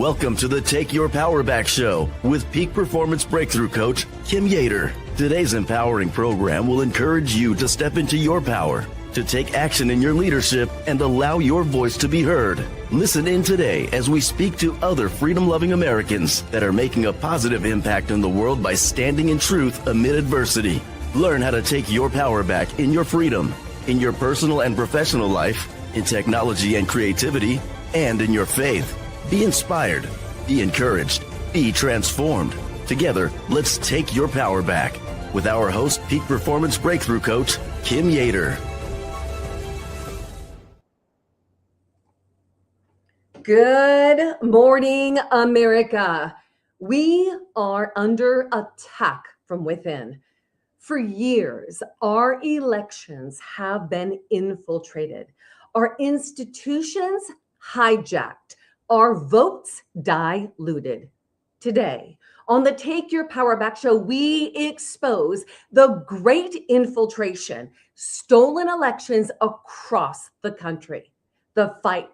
Welcome to the Take Your Power Back Show with Peak Performance Breakthrough Coach Kim Yeater. Today's empowering program will encourage you to step into your power, to take action in your leadership, and allow your voice to be heard. Listen in today as we speak to other freedom-loving Americans that are making a positive impact in the world by standing in truth amid adversity. Learn how to take your power back in your freedom, in your personal and professional life, in technology and creativity, and in your faith. Be inspired, be encouraged, be transformed. Together, let's take your power back with our host, Peak Performance Breakthrough Coach, Kim Yeater. Good morning, America. We are under attack from within. For years, our elections have been infiltrated, our institutions hijacked, our votes diluted. Today, on the Take Your Power Back Show, we expose the great infiltration, stolen elections across the country, the fight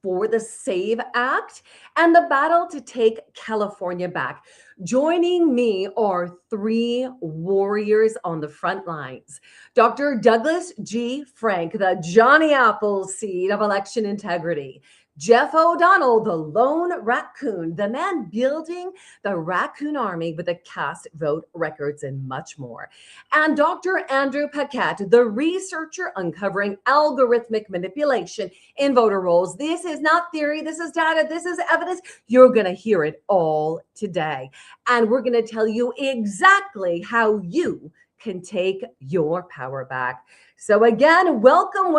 for the SAVE Act, and the battle to take California back. Joining me are three warriors on the front lines. Dr. Douglas G. Frank, the Johnny Appleseed of election integrity. Jeff O'Donnell, the lone raccoon, the man building the Raccoon army with the cast vote records and much more. And Dr. Andrew Paquette, the researcher uncovering algorithmic manipulation in voter rolls. This is not theory, this is data, this is evidence. You're going to hear it all today. And we're going to tell you exactly how you can take your power back. So again, welcome.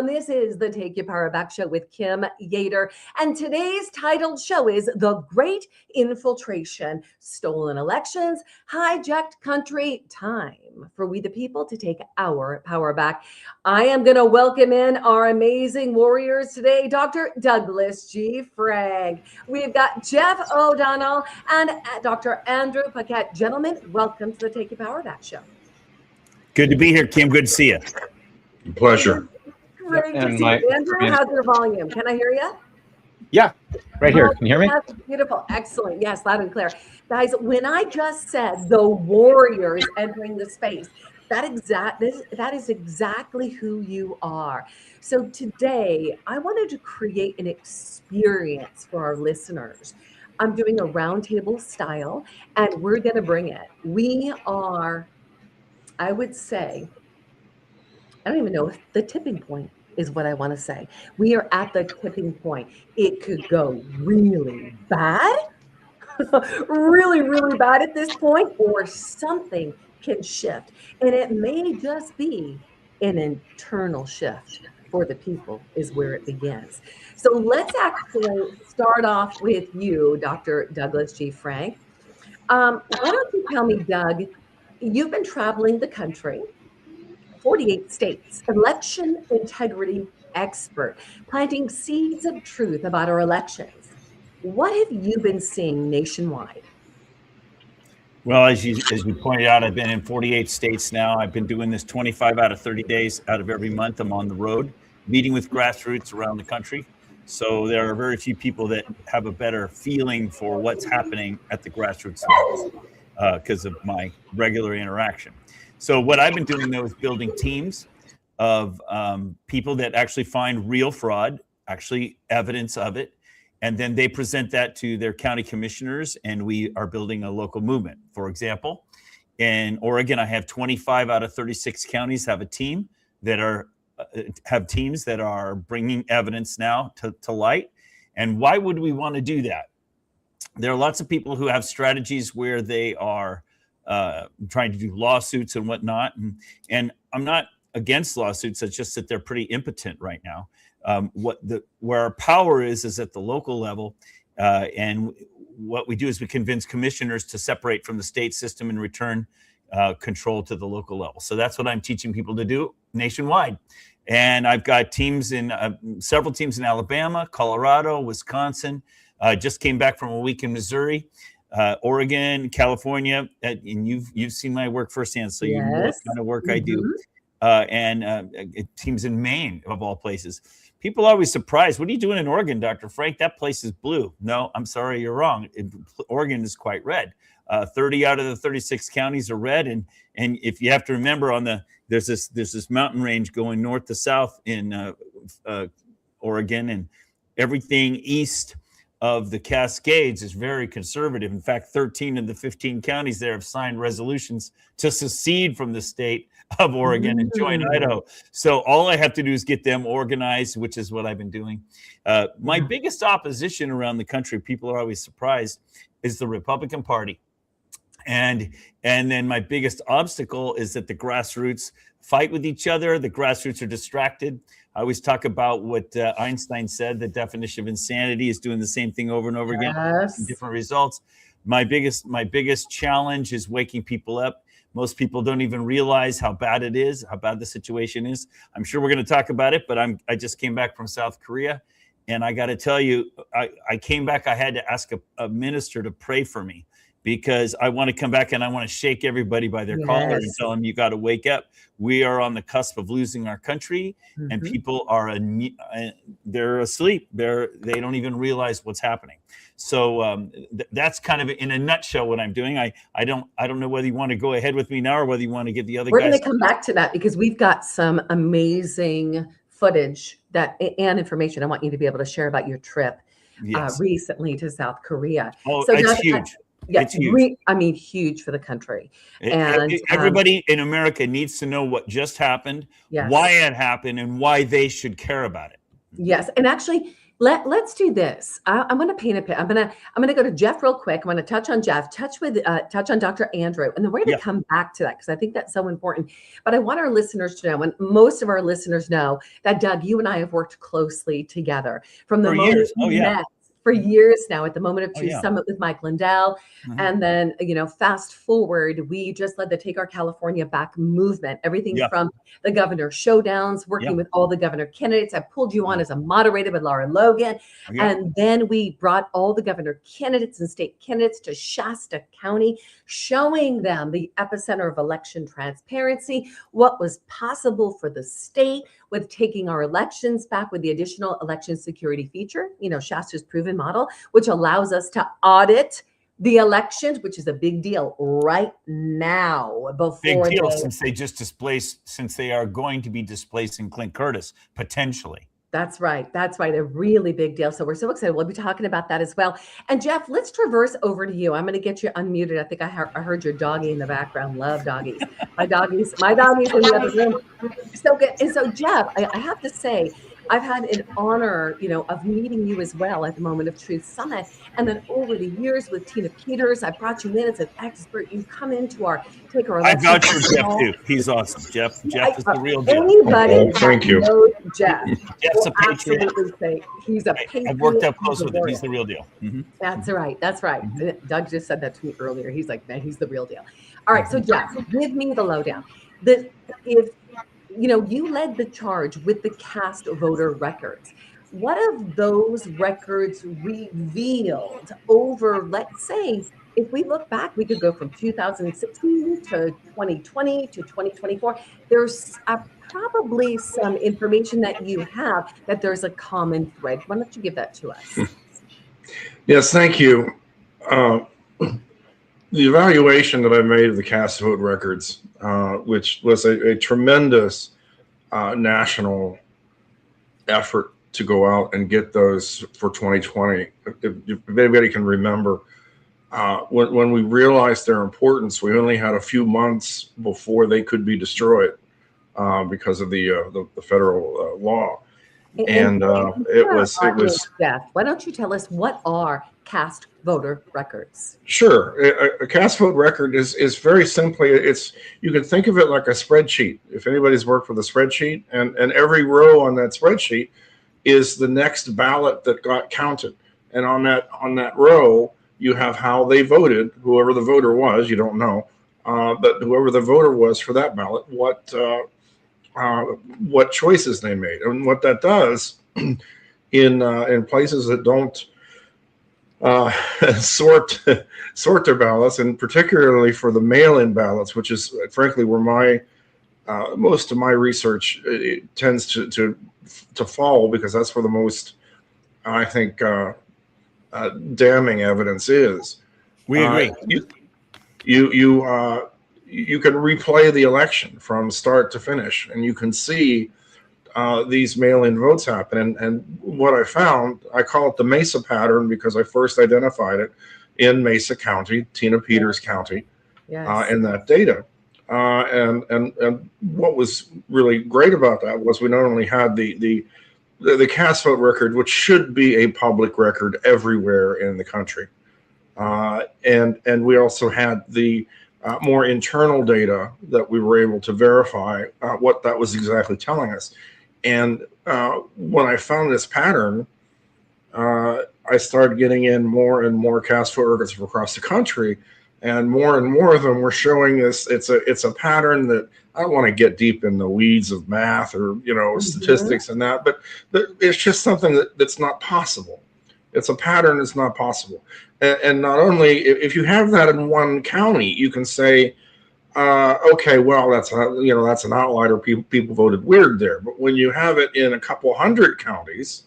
This is the Take Your Power Back Show with Kim Yeater. And today's titled show is The Great Infiltration, Stolen Elections, Hijacked Country, Time for We the People to take our power back. I am going to welcome in our amazing warriors today, Dr. Douglas G. Frank. We've got Jeff O'Donnell and Dr. Andrew Paquette. Gentlemen, welcome to the Take Your Power Back Show. Good to be here, Kim. Good to see you. Pleasure. Great to see you. Andrew, how's your volume? Can I hear you? Yeah, right here. Can you hear me? That's beautiful. Excellent. Yes, loud and clear. Guys, when I just said the warriors entering the space, that is exactly who you are. So today, I wanted to create an experience for our listeners. I'm doing a roundtable style, and we're going to bring it. We are, I would say, I don't even know if the tipping point is what I want to say. We are at the tipping point. It could go really bad, really bad at this point, or something can shift. And it may just be an internal shift for the people is where it begins. So let's actually start off with you, Dr. Douglas G. Frank. Why don't you tell me, Doug, you've been traveling the country, 48 states, election integrity expert, planting seeds of truth about our elections. What have you been seeing nationwide? Well, as you pointed out, I've been in 48 states now. I've been doing this 25 out of 30 days out of every month. I'm on the road, meeting with grassroots around the country. So there are very few people that have a better feeling for what's happening at the grassroots level because of my regular interaction. So what I've been doing, though, is building teams of people that actually find real fraud, actually evidence of it, and then they present that to their county commissioners, and we are building a local movement. For example, in Oregon, I have 25 out of 36 counties have teams that are bringing evidence now to light. And why would we want to do that? There are lots of people who have strategies where they are trying to do lawsuits and whatnot. And I'm not against lawsuits. It's just that they're pretty impotent right now. Where our power is at the local level. And what we do is we convince commissioners to separate from the state system and return control to the local level. So that's what I'm teaching people to do nationwide. And I've got teams in several teams in Alabama, Colorado, Wisconsin. Just came back from a week in Missouri. Oregon, California, and you've seen my work firsthand, so you know what kind of work I do. And teams in Maine, of all places. people are always surprised. What are you doing in Oregon, Dr. Frank? That place is blue. No, I'm sorry, you're wrong. Oregon is quite red. 30 out of the 36 counties are red, and if you have to remember, there's this mountain range going north to south in Oregon, and everything east of the Cascades is very conservative. In fact, 13 of the 15 counties there have signed resolutions to secede from the state of Oregon and join Idaho. So all I have to do is get them organized, which is what I've been doing. My biggest opposition around the country, people are always surprised, is the Republican Party. And then my biggest obstacle is that the grassroots fight with each other. The grassroots are distracted. I always talk about what Einstein said: the definition of insanity is doing the same thing over and over again, different results. My biggest challenge is waking people up. Most people don't even realize how bad it is, how bad the situation is. I'm sure we're going to talk about it, but I just came back from South Korea, and I got to tell you, I came back. I had to ask a minister to pray for me, because I want to come back and I want to shake everybody by their collar and tell them, you got to wake up. We are on the cusp of losing our country, and people are they're asleep. They don't even realize what's happening. So that's kind of in a nutshell what I'm doing. I don't know whether you want to go ahead with me now or whether you want to get the other guys. We're going to come back to that, because we've got some amazing footage and information I want you to be able to share about your trip recently to South Korea. Oh, so it's huge. It's huge. I mean, huge for the country. And everybody in America needs to know what just happened, why it happened, and why they should care about it. Yes, and actually, let's do this. I'm going to paint a picture. I'm going to go to Jeff real quick. I'm going to touch on Jeff, touch on Dr. Andrew, and then we're going to come back to that, because I think that's so important. But I want our listeners to know, and most of our listeners know, that Doug, you and I have worked closely together from the moment we met. For years now, at the Moment of Truth Summit with Mike Lindell. And then, fast forward, we just led the Take Our California Back movement, everything from the governor showdowns, working with all the governor candidates. I pulled you on as a moderator with Laura Logan. And then we brought all the governor candidates and state candidates to Shasta County, showing them the epicenter of election transparency, what was possible for the state with taking our elections back with the additional election security feature, Shasta's proven model, which allows us to audit the elections, which is a big deal right now. Big deal, since they are going to be displacing Clint Curtis, potentially. That's right. A really big deal. So we're so excited. We'll be talking about that as well. And Jeff, let's traverse over to you. I'm going to get you unmuted. I think I heard your doggy in the background. Love doggies. My doggies in the other room. So good. And so Jeff, I have to say, I've had an honor, of meeting you as well at the Moment of Truth Summit. And then over the years with Tina Peters, I brought you in as an expert. You've come into Take Our Election. I vouch for Jeff too. He's awesome. Jeff is the real Jeff. Anybody thank you. knows Jeff. Jeff's a patriot. Say he's a patriot. I've worked up close with him. He's the real deal. That's right. Doug just said that to me earlier. He's like, man, he's the real deal. All right. So Jeff, give me the lowdown. You led the charge with the cast voter records. What have those records revealed over, let's say, if we look back, we could go from 2016 to 2020 to 2024. There's probably some information that you have that there's a common thread. Why don't you give that to us? Yes, thank you. The evaluation that I made of the cast vote records, which was a tremendous national effort to go out and get those for 2020. If anybody can remember, when we realized their importance, we only had a few months before they could be destroyed because of the federal law. And it was Jeff, why don't you tell us what are cast voter records? Sure. A cast vote record is very simply, you can think of it like a spreadsheet. If anybody's worked with a spreadsheet, and every row on that spreadsheet is the next ballot that got counted. And on that row, you have how they voted, whoever the voter was, you don't know, but whoever the voter was for that ballot, what choices they made. And what that does in places that don't sort their ballots, and particularly for the mail-in ballots, which is frankly where most of my research tends to to follow, because that's where the most, I think, damning evidence is. We agree. You can replay the election from start to finish, and you can see these mail-in votes happen. And what I found, I call it the Mesa pattern because I first identified it in Mesa County, Tina Peters County, in that data. And what was really great about that was we not only had the cast vote record, which should be a public record everywhere in the country, and we also had the more internal data that we were able to verify what that was exactly telling us. And when I found this pattern, I started getting in more and more cast vote records from across the country, and more of them were showing this. It's a pattern that I don't want to get deep in the weeds of math or statistics and that, but it's just something that's not possible. It's a pattern that's not possible. And not only if you have that in one county, you can say, okay, well, that's an outlier. People voted weird there. But when you have it in a couple hundred counties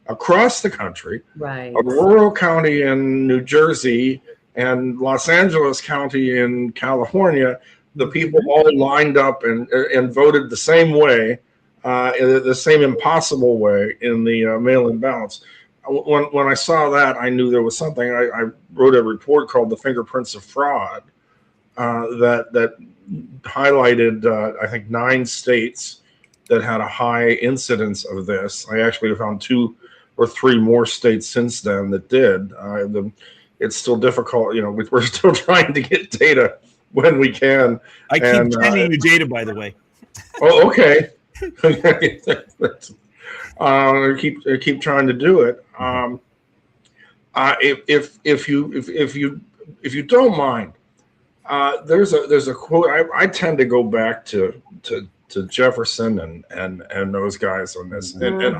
across the country, right, a rural county in New Jersey and Los Angeles County in California, the people all lined up and voted the same way, the same impossible way in the mail-in ballots. When I saw that, I knew there was something. I wrote a report called "The Fingerprints of Fraud" that highlighted, I think, 9 states that had a high incidence of this. I actually found 2 or 3 more states since then that did. It's still difficult. We're still trying to get data when we can. I keep sending you data, by the way. Oh, okay. I keep trying to do it. If you don't mind, there's a quote. I tend to go back to Jefferson and those guys on this, and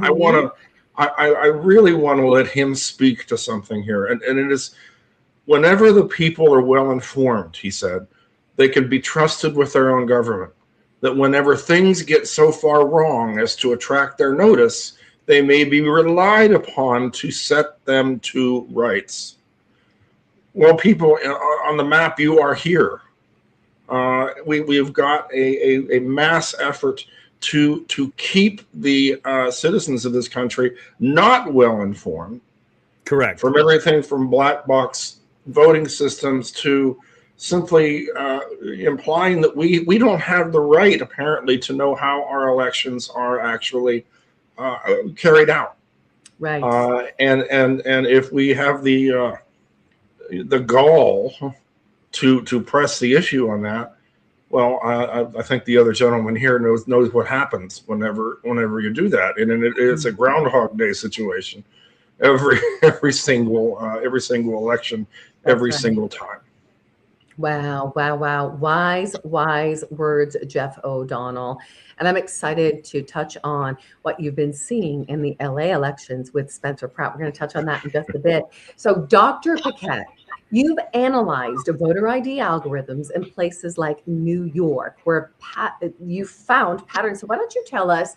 I really want to let him speak to something here, and it is, whenever the people are well informed, he said, they can be trusted with their own government. That whenever things get so far wrong as to attract their notice, they may be relied upon to set them to rights. Well, people on the map, you are here. We've got a mass effort to keep the citizens of this country not well informed. Correct. From everything from black box voting systems to simply implying that we don't have the right, apparently, to know how our elections are actually carried out. right. And if we have the gall to press the issue on that, well, I think the other gentleman here knows what happens whenever you do that, and it's a Groundhog Day situation. Every single election, every single time. Wow. Wise words, Jeff O'Donnell. And I'm excited to touch on what you've been seeing in the LA elections with Spencer Pratt. We're going to touch on that in just a bit. So, Dr. Paquette, you've analyzed voter ID algorithms in places like New York, where you found patterns. So why don't you tell us,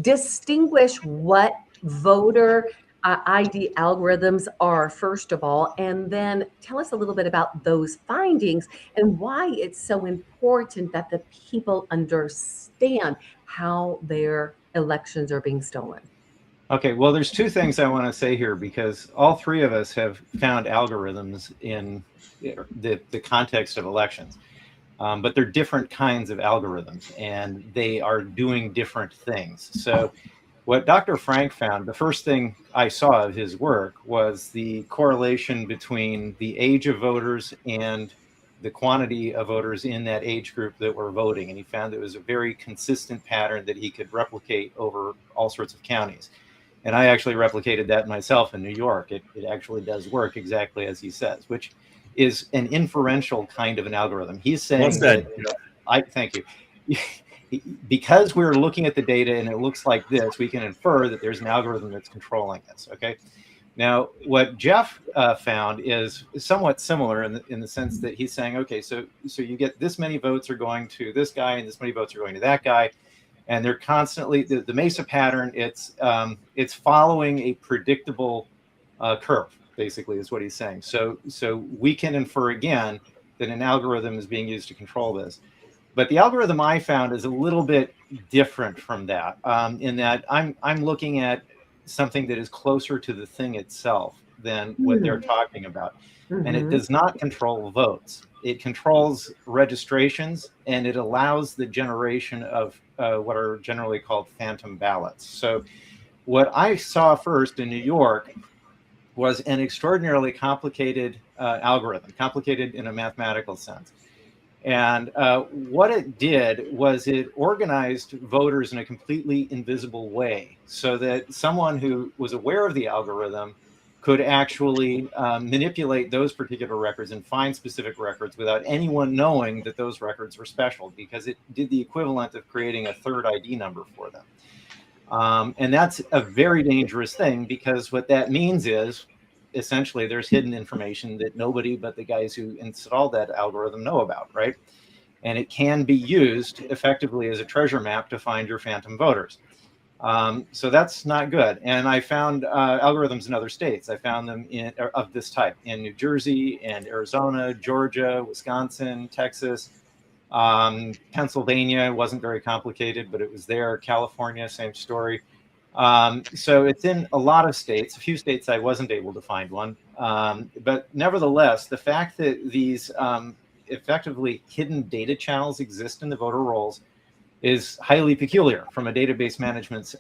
distinguish what voter ID algorithms are, first of all, and then tell us a little bit about those findings and why it's so important that the people understand how their elections are being stolen. Okay, well, there's 2 things I want to say here, because all 3 of us have found algorithms in the context of elections, but they're different kinds of algorithms, and they are doing different things. So what Dr. Frank found, the first thing I saw of his work was the correlation between the age of voters and the quantity of voters in that age group that were voting. And he found it was a very consistent pattern that he could replicate over all sorts of counties. And I actually replicated that myself in New York. It actually does work exactly as he says, which is an inferential kind of an algorithm. He's saying thank you. Because we're looking at the data and it looks like this, we can infer that there's an algorithm that's controlling this. Okay. Now, what Jeff found is somewhat similar in the sense that he's saying, okay, so you get this many votes are going to this guy and this many votes are going to that guy. And they're constantly, the MESA pattern, it's following a predictable curve, basically, is what he's saying. So we can infer again that an algorithm is being used to control this. But the algorithm I found is a little bit different from that, in that I'm looking at something that is closer to the thing itself than what they're talking about. And it does not control votes. It controls registrations, and it allows the generation of what are generally called phantom ballots. So what I saw first in New York was an extraordinarily complicated algorithm, complicated in a mathematical sense. And what it did was it organized voters in a completely invisible way, so that someone who was aware of the algorithm could actually manipulate those particular records and find specific records without anyone knowing that those records were special, because it did the equivalent of creating a third ID number for them. And that's a very dangerous thing, because what that means is essentially there's hidden information that nobody but the guys who installed that algorithm know about, right? And it can be used effectively as a treasure map to find your phantom voters. So that's not good. And I found algorithms in other states. I found them of this type in New Jersey and Arizona, Georgia, Wisconsin, Texas, Pennsylvania. It wasn't very complicated, but it was there. California, same story. So it's in a lot of states. A few states I wasn't able to find one. But nevertheless, the fact that these effectively hidden data channels exist in the voter rolls is highly peculiar from a database management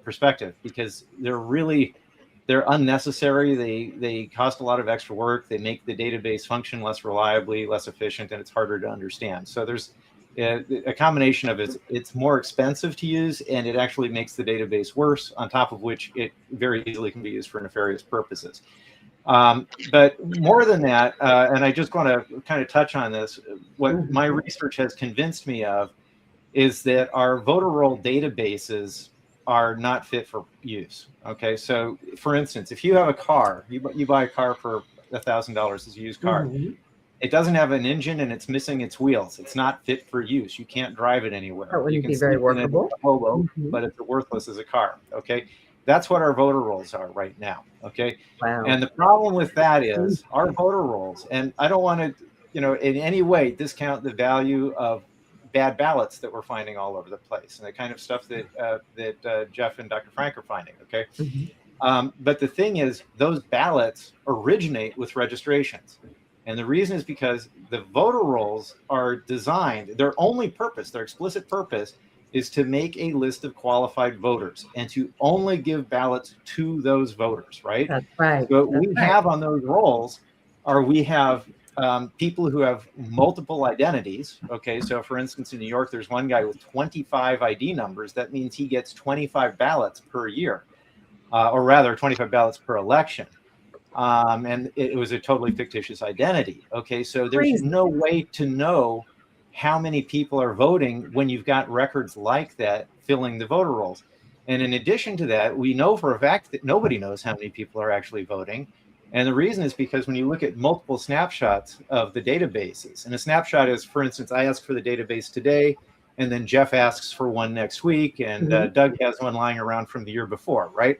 perspective, because they're unnecessary. They cost a lot of extra work. They make the database function less reliably, less efficient, and it's harder to understand. So there's a combination of it's more expensive to use, and it actually makes the database worse, on top of which it very easily can be used for nefarious purposes. But more than that, and I just want to kind of touch on this, what my research has convinced me of is that our voter roll databases are not fit for use. Okay, so for instance, if you have a car, you buy a car for $1,000 as a used car, it doesn't have an engine and it's missing its wheels. It's not fit for use. You can't drive it anywhere. That wouldn't you can be very workable. But it's worthless as a car. Okay, that's what our voter rolls are right now. Okay, Wow. And the problem with that is our voter rolls, and I don't want to, in any way discount the value of bad ballots that we're finding all over the place, and the kind of stuff that Jeff and Dr. Frank are finding. Okay, but the thing is, those ballots originate with registrations, and the reason is because the voter rolls are designed. Their only purpose, their explicit purpose, is to make a list of qualified voters and to only give ballots to those voters. Right. That's right. So what we have on those rolls we have people who have multiple identities. Okay, so for instance, in New York, there's one guy with 25 ID numbers. That means he gets 25 ballots per year, or rather 25 ballots per election. And it was a totally fictitious identity. Okay, so there's no way to know how many people are voting when you've got records like that filling the voter rolls. And in addition to that, we know for a fact that nobody knows how many people are actually voting. And the reason is because when you look at multiple snapshots of the databases, and a snapshot is, for instance, I ask for the database today, and then Jeff asks for one next week, and Doug has one lying around from the year before, right?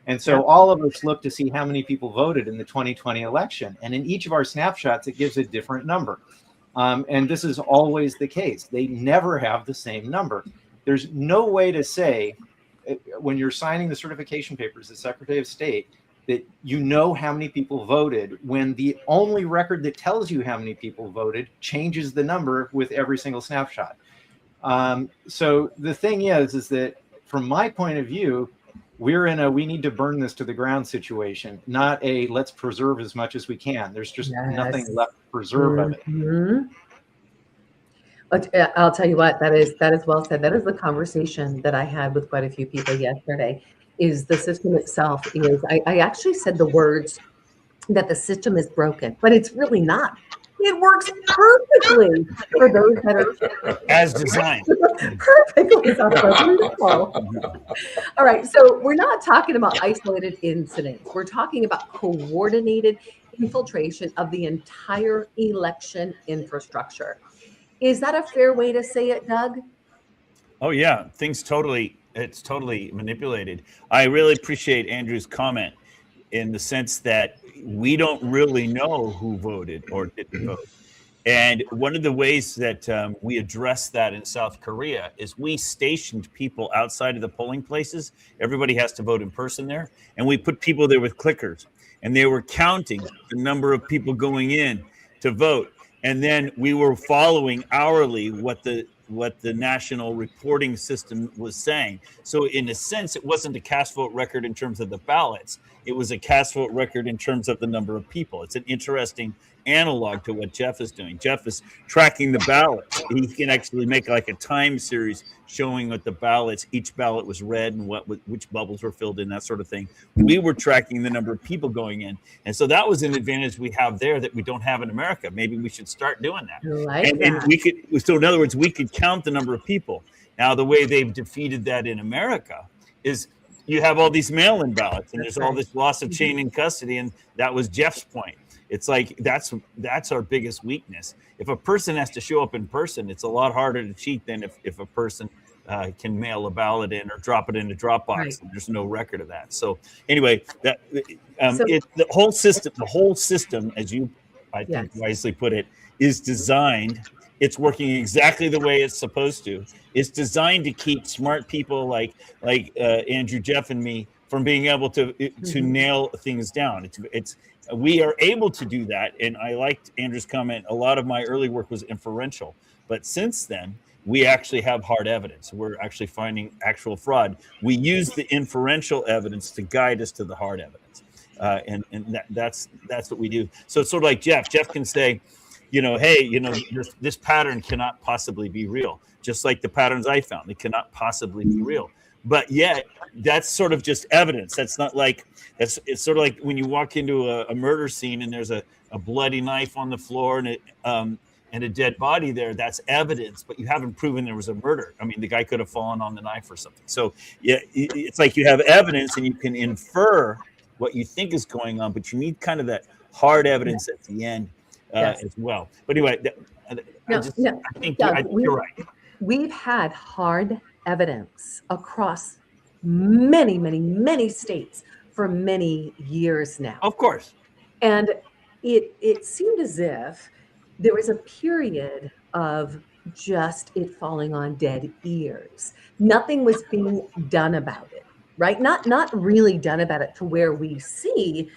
And so all of us look to see how many people voted in the 2020 election. And in each of our snapshots, it gives a different number. And this is always the case. They never have the same number. There's no way to say, when you're signing the certification papers as Secretary of State, that you know how many people voted, when the only record that tells you how many people voted changes the number with every single snapshot. So the thing is that from my point of view, we're in a we need to burn this to the ground situation, not a let's preserve as much as we can. There's just nothing left to preserve of it. I'll tell you what, that is well said. That is the conversation that I had with quite a few people yesterday. Is the system itself is, I actually said the words that the system is broken, but it's really not. It works perfectly for those that are as designed. Perfectly. All right, so we're not talking about isolated incidents. We're talking about coordinated infiltration of the entire election infrastructure. Is that a fair way to say it, Doug? Oh yeah, it's totally manipulated. I really appreciate Andrew's comment in the sense that we don't really know who voted or didn't vote. And one of the ways that we addressed that in South Korea is we stationed people outside of the polling places. Everybody has to vote in person there. And we put people there with clickers, and they were counting the number of people going in to vote. And then we were following hourly what the national reporting system was saying. So in a sense, it wasn't a cast vote record in terms of the ballots. It was a cast vote record in terms of the number of people. It's an interesting analog to what Jeff is doing. Jeff is tracking the ballots. He can actually make like a time series showing what the ballots, each ballot was read and which bubbles were filled in, that sort of thing. We were tracking the number of people going in. And so that was an advantage we have there that we don't have in America. Maybe we should start doing that. And we could, so in other words, we could count the number of people. Now, the way they've defeated that in America is you have all these mail-in ballots, and there's all this loss of chain in custody. And that was Jeff's point. It's like that's our biggest weakness. If a person has to show up in person, it's a lot harder to cheat than if a person can mail a ballot in or drop it in a Dropbox. Right. And there's no record of that. So anyway, the whole system, as you I think wisely put it, is designed. It's working exactly the way it's supposed to. It's designed to keep smart people like Andrew, Jeff, and me from being able to nail things down. We are able to do that. And I liked Andrew's comment. A lot of my early work was inferential. But since then, we actually have hard evidence. We're actually finding actual fraud. We use the inferential evidence to guide us to the hard evidence. And that's what we do. So it's sort of like Jeff. Jeff can say, hey, this pattern cannot possibly be real. Just like the patterns I found, they cannot possibly be real. But yet, that's sort of just evidence. It's sort of like when you walk into a murder scene and there's a bloody knife on the floor and a dead body there. That's evidence, but you haven't proven there was a murder. I mean, the guy could have fallen on the knife or something. So yeah, it's like you have evidence and you can infer what you think is going on, but you need kind of that hard evidence at the end as well. But anyway, I think you're right. We've had hard evidence across many, many, many states for many years now. Of course. And it seemed as if there was a period of just it falling on dead ears. Nothing was being done about it, right? Not really done about it to where we see,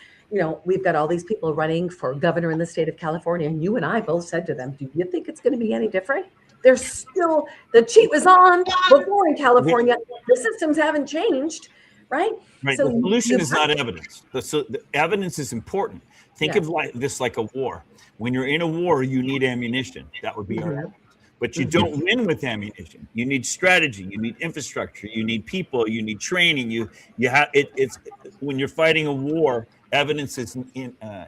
we've got all these people running for governor in the state of California. And you and I both said to them, do you think it's going to be any different? There's still, the cheat was on before in California. The systems haven't changed, right? Right. So the solution is not evidence. The evidence is important. Think of this like a war. When you're in a war, you need ammunition. That would be our evidence. But you don't win with ammunition. You need strategy. You need infrastructure. You need people. You need training. It's when you're fighting a war, evidence is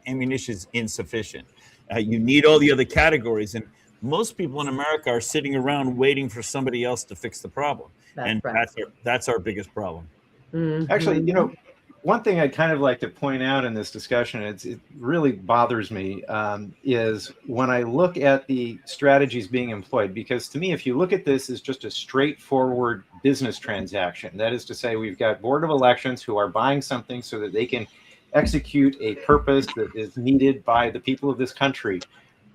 ammunition is insufficient. You need all the other categories, and most people in America are sitting around waiting for somebody else to fix the problem. That's our biggest problem. Mm-hmm. Actually, one thing I'd kind of like to point out in this discussion, it really bothers me, is when I look at the strategies being employed, because to me, if you look at this as just a straightforward business transaction, that is to say, we've got Board of Elections who are buying something so that they can execute a purpose that is needed by the people of this country.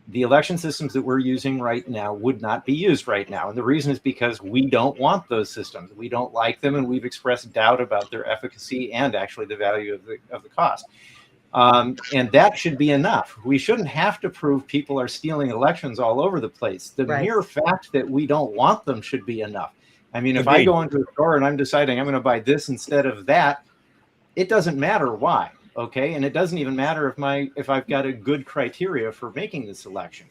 The election systems that we're using right now would not be used right now. And the reason is because we don't want those systems. We don't like them, and we've expressed doubt about their efficacy and actually the value of the cost. And that should be enough. We shouldn't have to prove people are stealing elections all over the place. The mere fact that we don't want them should be enough. I mean, if I go into a store and I'm deciding I'm going to buy this instead of that, it doesn't matter why. Okay, and it doesn't even matter if I've got a good criteria for making this election.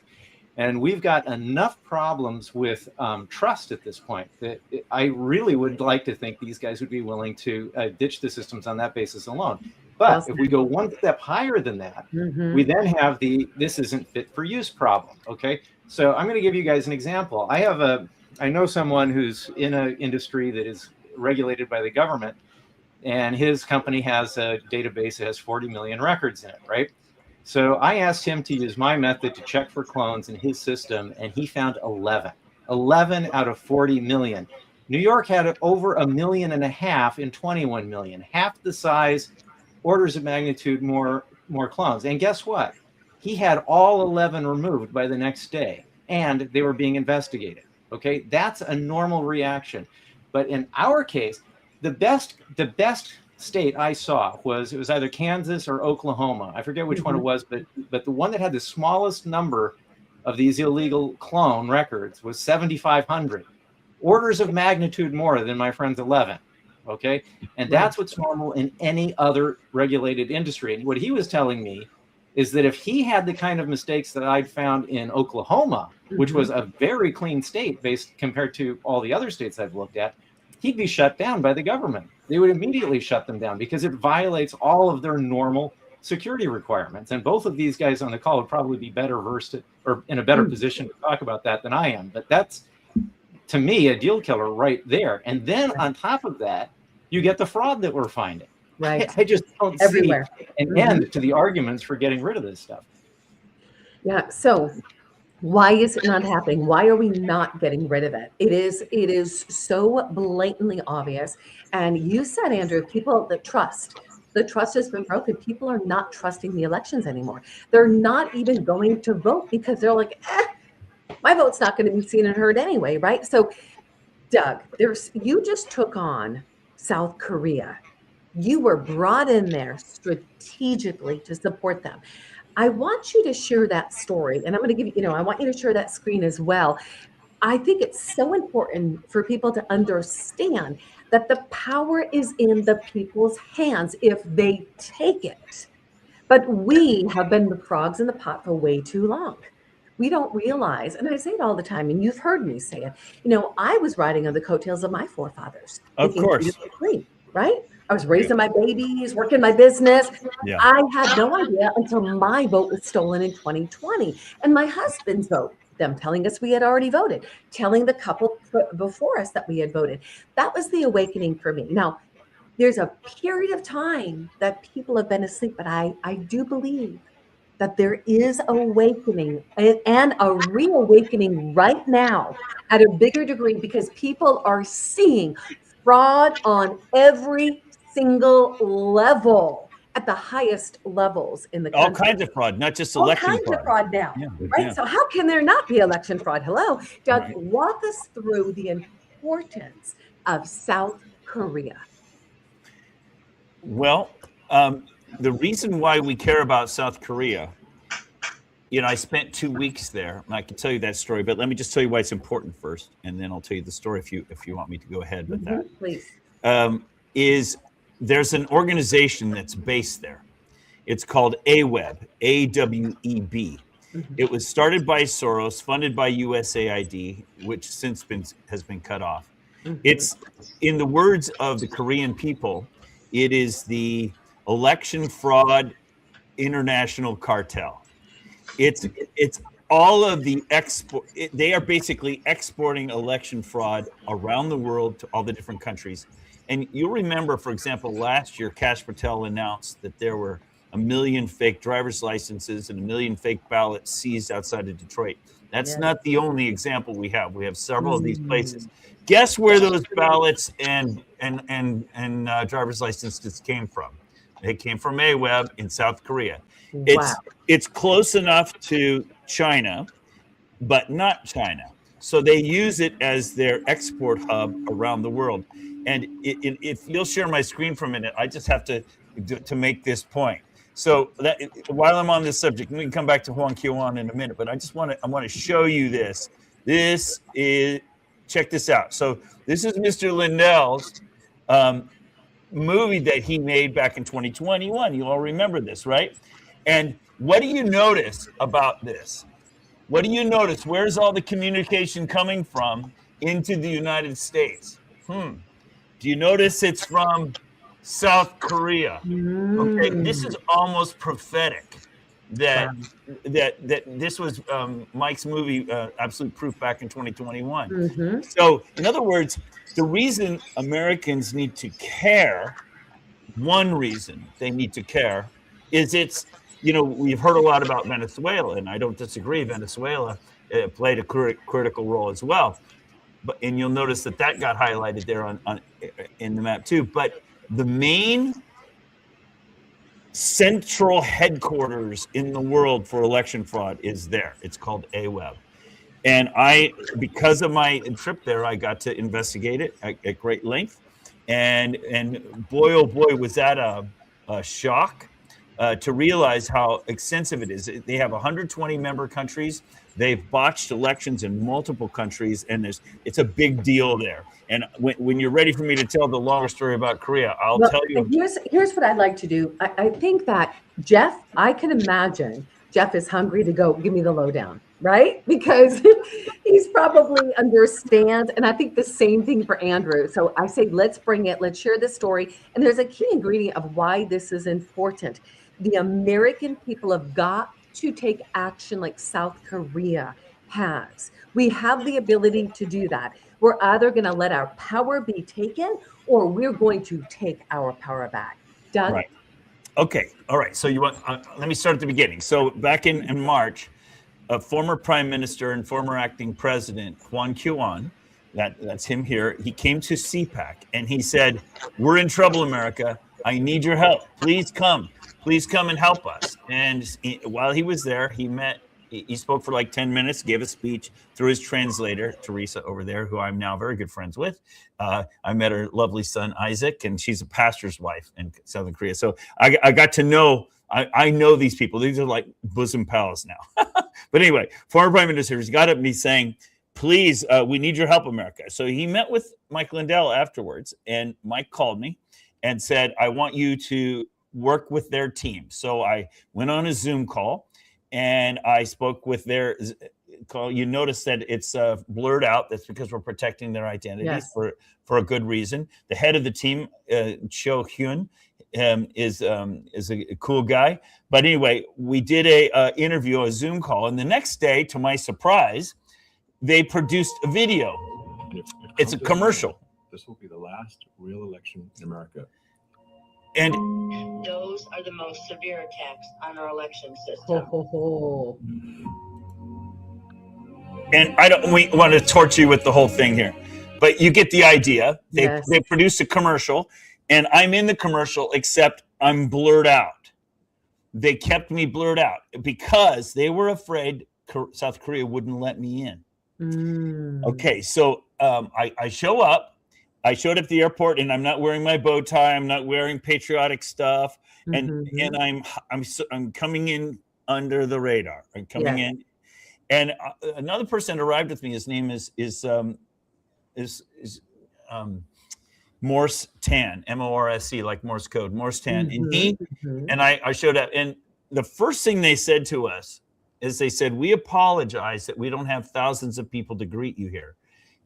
And we've got enough problems with trust at this point that I really would like to think these guys would be willing to ditch the systems on that basis alone. But if we go one step higher than that, we then have this isn't fit for use problem. Okay, so I'm going to give you guys an example. I know someone who's in an industry that is regulated by the government, and his company has a database that has 40 million records in it, right? So I asked him to use my method to check for clones in his system, and he found 11 out of 40 million. New York had over 1.5 million in 21 million, half the size, orders of magnitude more clones. And guess what? He had all 11 removed by the next day, and they were being investigated. Okay, that's a normal reaction. But in our case, the best state I saw was, it was either Kansas or Oklahoma. I forget which one it was, but the one that had the smallest number of these illegal clone records was 7,500, orders of magnitude more than my friend's 11. Okay, and that's what's normal in any other regulated industry. And what he was telling me is that if he had the kind of mistakes that I'd found in Oklahoma, which was a very clean state based compared to all the other states I've looked at, he'd be shut down by the government. They would immediately shut them down because it violates all of their normal security requirements. And both of these guys on the call would probably be better versed or in a better position to talk about that than I am. But that's, to me, a deal killer right there. And then on top of that, you get the fraud that we're finding. Right. I just don't Everywhere. see an end to the arguments for getting rid of this stuff. Yeah. So why is it not happening? Why are we not getting rid of it? It is so blatantly obvious. And you said, Andrew, people that the trust has been broken. People are not trusting the elections anymore. They're not even going to vote because they're like, my vote's not going to be seen and heard anyway, right? So, Doug, you just took on South Korea. You were brought in there strategically to support them. I want you to share that story, and I'm going to give you, I want you to share that screen as well. I think it's so important for people to understand that the power is in the people's hands if they take it. But we have been the frogs in the pot for way too long. We don't realize, and I say it all the time, and you've heard me say it, I was riding on the coattails of my forefathers. Of course. Right? I was raising my babies, working my business. Yeah. I had no idea until my vote was stolen in 2020. And my husband's vote, them telling us we had already voted, telling the couple before us that we had voted. That was the awakening for me. Now, there's a period of time that people have been asleep, but I do believe that there is awakening and a reawakening right now at a bigger degree because people are seeing fraud on every single level at the highest levels in the country. All kinds of fraud, not just election fraud. All kinds of fraud now, right? Yeah. So how can there not be election fraud? Hello, Doug, walk us through the importance of South Korea. Well, the reason why we care about South Korea, I spent 2 weeks there, and I can tell you that story, but let me just tell you why it's important first, and then I'll tell you the story if you want me to go ahead with that. Please. There's an organization that's based there. It's called AWEB, AWEB. It was started by Soros, funded by USAID, which since has been cut off. It's, in the words of the Korean people, it is the election fraud international cartel. It's all of the they are basically exporting election fraud around the world to all the different countries. And you'll remember, for example, last year, Kash Patel announced that there were 1 million fake driver's licenses and 1 million fake ballots seized outside of Detroit. That's not the only example we have. We have several of these places. Guess where those ballots and driver's licenses came from? They came from AWEB in South Korea. It's close enough to China, but not China. So they use it as their export hub around the world. And if you'll share my screen for a minute, I just have to make this point. So that while I'm on this subject, we can come back to Hwang Kyo-won in a minute, but I want to show you this. This is, check this out. So this is Mr. Lindell's movie that he made back in 2021. You all remember this, right? And what do you notice about this? What do you notice? Where's all the communication coming from into the United States? Do you notice it's from South Korea? Okay, this is almost prophetic that this was Mike's movie, Absolute Proof, back in 2021. So, in other words, the reason Americans need to care, one reason they need to care, is we've heard a lot about Venezuela, and I don't disagree. Venezuela played a critical role as well. and you'll notice that got highlighted there on in the map too. But the main central headquarters in the world for election fraud is there. It's called AWEB. And because of my trip there, I got to investigate it at great length. And boy, oh boy, was that a shock to realize how extensive it is. They have 120 member countries. They've botched elections in multiple countries, and it's a big deal there. And when you're ready for me to tell the longer story about Korea, I'll tell you. Here's what I'd like to do. I think that Jeff, I can imagine Jeff is hungry to go give me the lowdown, right? Because he's probably understands. And I think the same thing for Andrew. So I say, let's bring it. Let's share this story. And there's a key ingredient of why this is important. The American people have got to take action like South Korea has. We have the ability to do that. We're either going to let our power be taken or we're going to take our power back. Doug? Right. Okay. All right. So you want, let me start at the beginning. So back in March, a former prime minister and former acting president, Juan Cuan, that's him here, he came to CPAC and he said, "We're in trouble, America. I need your help. Please come and help us." And while he was there, he spoke for like 10 minutes, gave a speech through his translator, Teresa over there, who I'm now very good friends with. I met her lovely son, Isaac, and she's a pastor's wife in Southern Korea. So I got to know, I know these people. These are like bosom pals now. But anyway, former prime minister, he's got up and he's saying, "Please, we need your help, America." So he met with Mike Lindell afterwards, and Mike called me and said, "I want you to work with their team." So I went on a Zoom call and I spoke with their call. You notice that it's blurred out. That's because we're protecting their identities for a good reason. The head of the team, Cho Hyun, is a cool guy. But anyway, we did a interview, a Zoom call, and the next day, to my surprise, they produced a video. It's a commercial. This will be the last real election in America. And those are the most severe attacks on our election system. And we want to torture you with the whole thing here, but you get the idea. They produced a commercial, and I'm in the commercial, except I'm blurred out. They kept me blurred out because they were afraid South Korea wouldn't let me in. Okay, so I show up. I showed up at the airport, and I'm not wearing my bow tie. I'm not wearing patriotic stuff, and I'm coming in under the radar. I'm coming in, and another person arrived with me. His name is Morse Tan, MORSE, like Morse code, Morse Tan, and I showed up, and the first thing they said to us is they said, "We apologize that we don't have thousands of people to greet you here."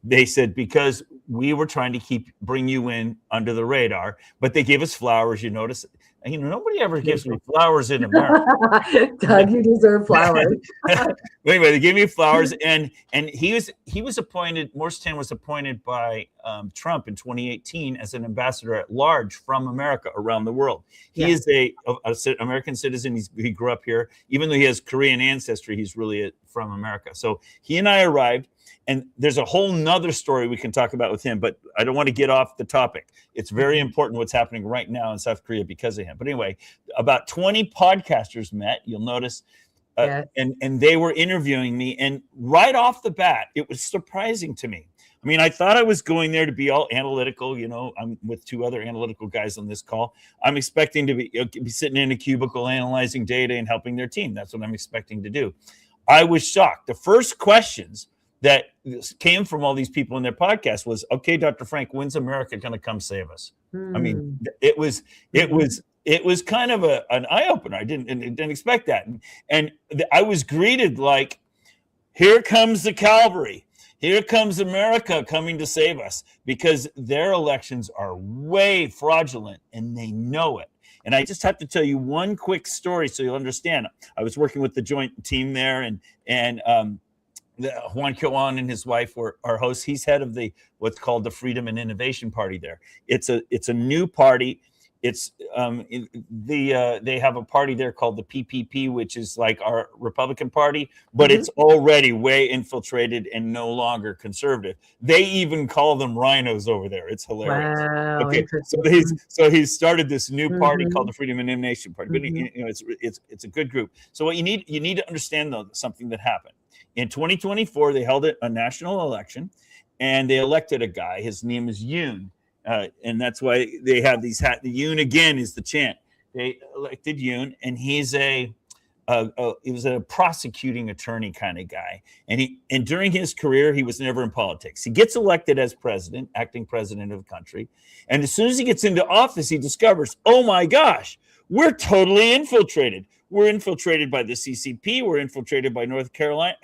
They said, because we were trying to bring you in under the radar, but they gave us flowers. You notice, nobody ever gives me flowers in America. Doug, you deserve flowers. Anyway, they gave me flowers, and he was appointed. Morse Tan was appointed by Trump in 2018 as an ambassador at large from America around the world. He is a American citizen. He grew up here, even though he has Korean ancestry. He's really from America. So he and I arrived. And there's a whole nother story we can talk about with him, but I don't want to get off the topic. It's very important what's happening right now in South Korea because of him. But anyway, about 20 podcasters met, you'll notice, and they were interviewing me. And right off the bat, it was surprising to me. I mean, I thought I was going there to be all analytical. I'm with two other analytical guys on this call. I'm expecting to be sitting in a cubicle analyzing data and helping their team. That's what I'm expecting to do. I was shocked. The first questions that came from all these people in their podcast was, "Okay, Dr. Frank, when's America going to come save us?" I mean, it was kind of an eye opener. I didn't expect that, and I was greeted like, "Here comes the cavalry. Here comes America coming to save us," because their elections are way fraudulent and they know it. And I just have to tell you one quick story so you'll understand. I was working with the joint team there, and Juan Cuan and his wife were our hosts. He's head of what's called the Freedom and Innovation Party there. It's a new party. It's they have a party there called the PPP, which is like our Republican Party, but it's already way infiltrated and no longer conservative. They even call them rhinos over there. It's hilarious. Wow. Okay, so he's started this new party called the Freedom of Information Party. But it's a good group. So what you need to understand though something that happened in 2024. They held a national election, and they elected a guy. His name is Yoon. And that's why they have these Yoon again is the chant. They elected Yoon, and he was a prosecuting attorney kind of guy. And during his career, he was never in politics. He gets elected as president, acting president of the country. And as soon as he gets into office, he discovers, oh my gosh, we're totally infiltrated. We're infiltrated by the CCP. We're infiltrated by North Korea.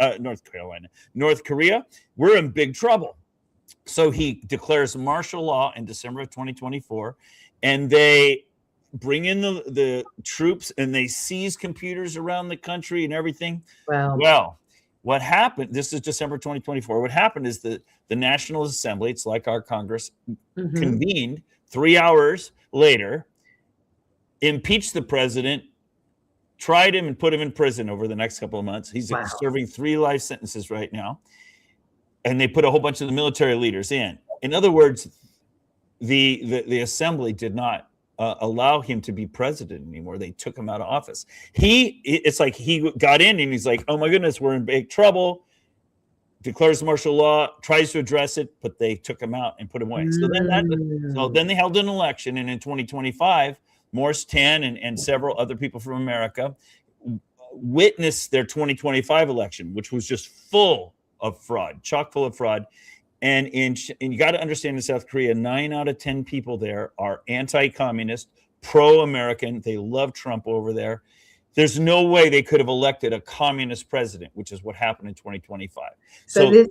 We're in big trouble. So he declares martial law in December of 2024, and they bring in the troops, and they seize computers around the country and everything. Wow. Well, what happened, this is December 2024, what happened is the National Assembly, it's like our Congress, convened 3 hours later, impeached the president, tried him, and put him in prison over the next couple of months. He's serving 3 life sentences right now. And they put a whole bunch of the military leaders in. In other words, the assembly did not allow him to be president anymore. They took him out of office. It's like he got in and he's like, oh my goodness, we're in big trouble. Declares martial law, tries to address it, but they took him out and put him away. So then they held an election, and in 2025, Morris Tan and several other people from America witnessed their 2025 election, which was just full of fraud, chock full of fraud. And you got to understand, in South Korea, 9 out of 10 people there are anti-communist, pro-American. They love Trump over there. There's no way they could have elected a communist president, which is what happened in 2025. So this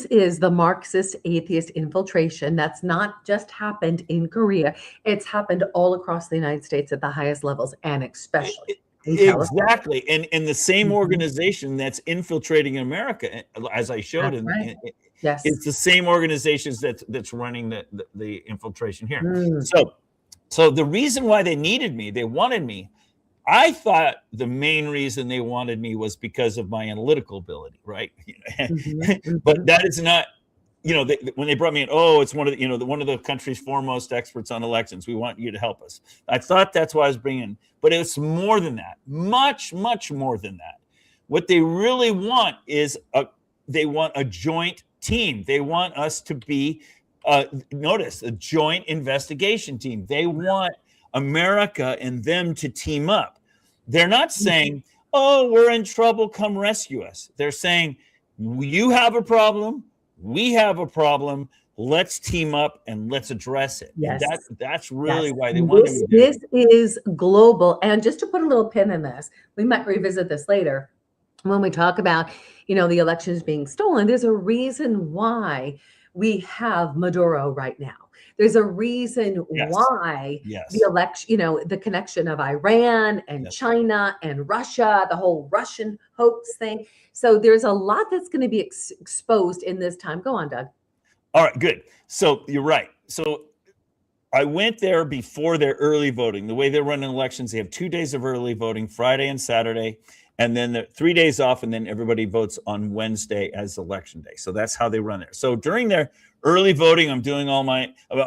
is the Marxist atheist infiltration. That's not just happened in Korea. It's happened all across the United States at the highest levels, and especially exactly. And the same organization that's infiltrating America, as I showed, it's the same organizations that's running the infiltration here. So the reason why they wanted me, I thought the main reason they wanted me was because of my analytical ability, right? But that is not, when they brought me in, it's one of the country's foremost experts on elections. We want you to help us. I thought that's why I was bringing in, but it's more than that, much, much more than that. What they really want is they want a joint team. They want us to be, notice, a joint investigation team. They want America and them to team up. They're not saying, we're in trouble, come rescue us. They're saying, you have a problem, we have a problem, let's team up and let's address it. Yes. That's really why they want to do this. This is global. And just to put a little pin in this, we might revisit this later when we talk about, the elections being stolen. There's a reason why we have Maduro right now. There's a reason why the election, the connection of Iran and China and Russia, the whole Russian hoax thing. So there's a lot that's going to be exposed in this time. Go on, Doug. All right, good. So you're right. So I went there before their early voting. The way they're running elections, they have 2 days of early voting, Friday and Saturday, and then 3 days off, and then everybody votes on Wednesday as election day. So that's how they run there. So during their early voting, I'm doing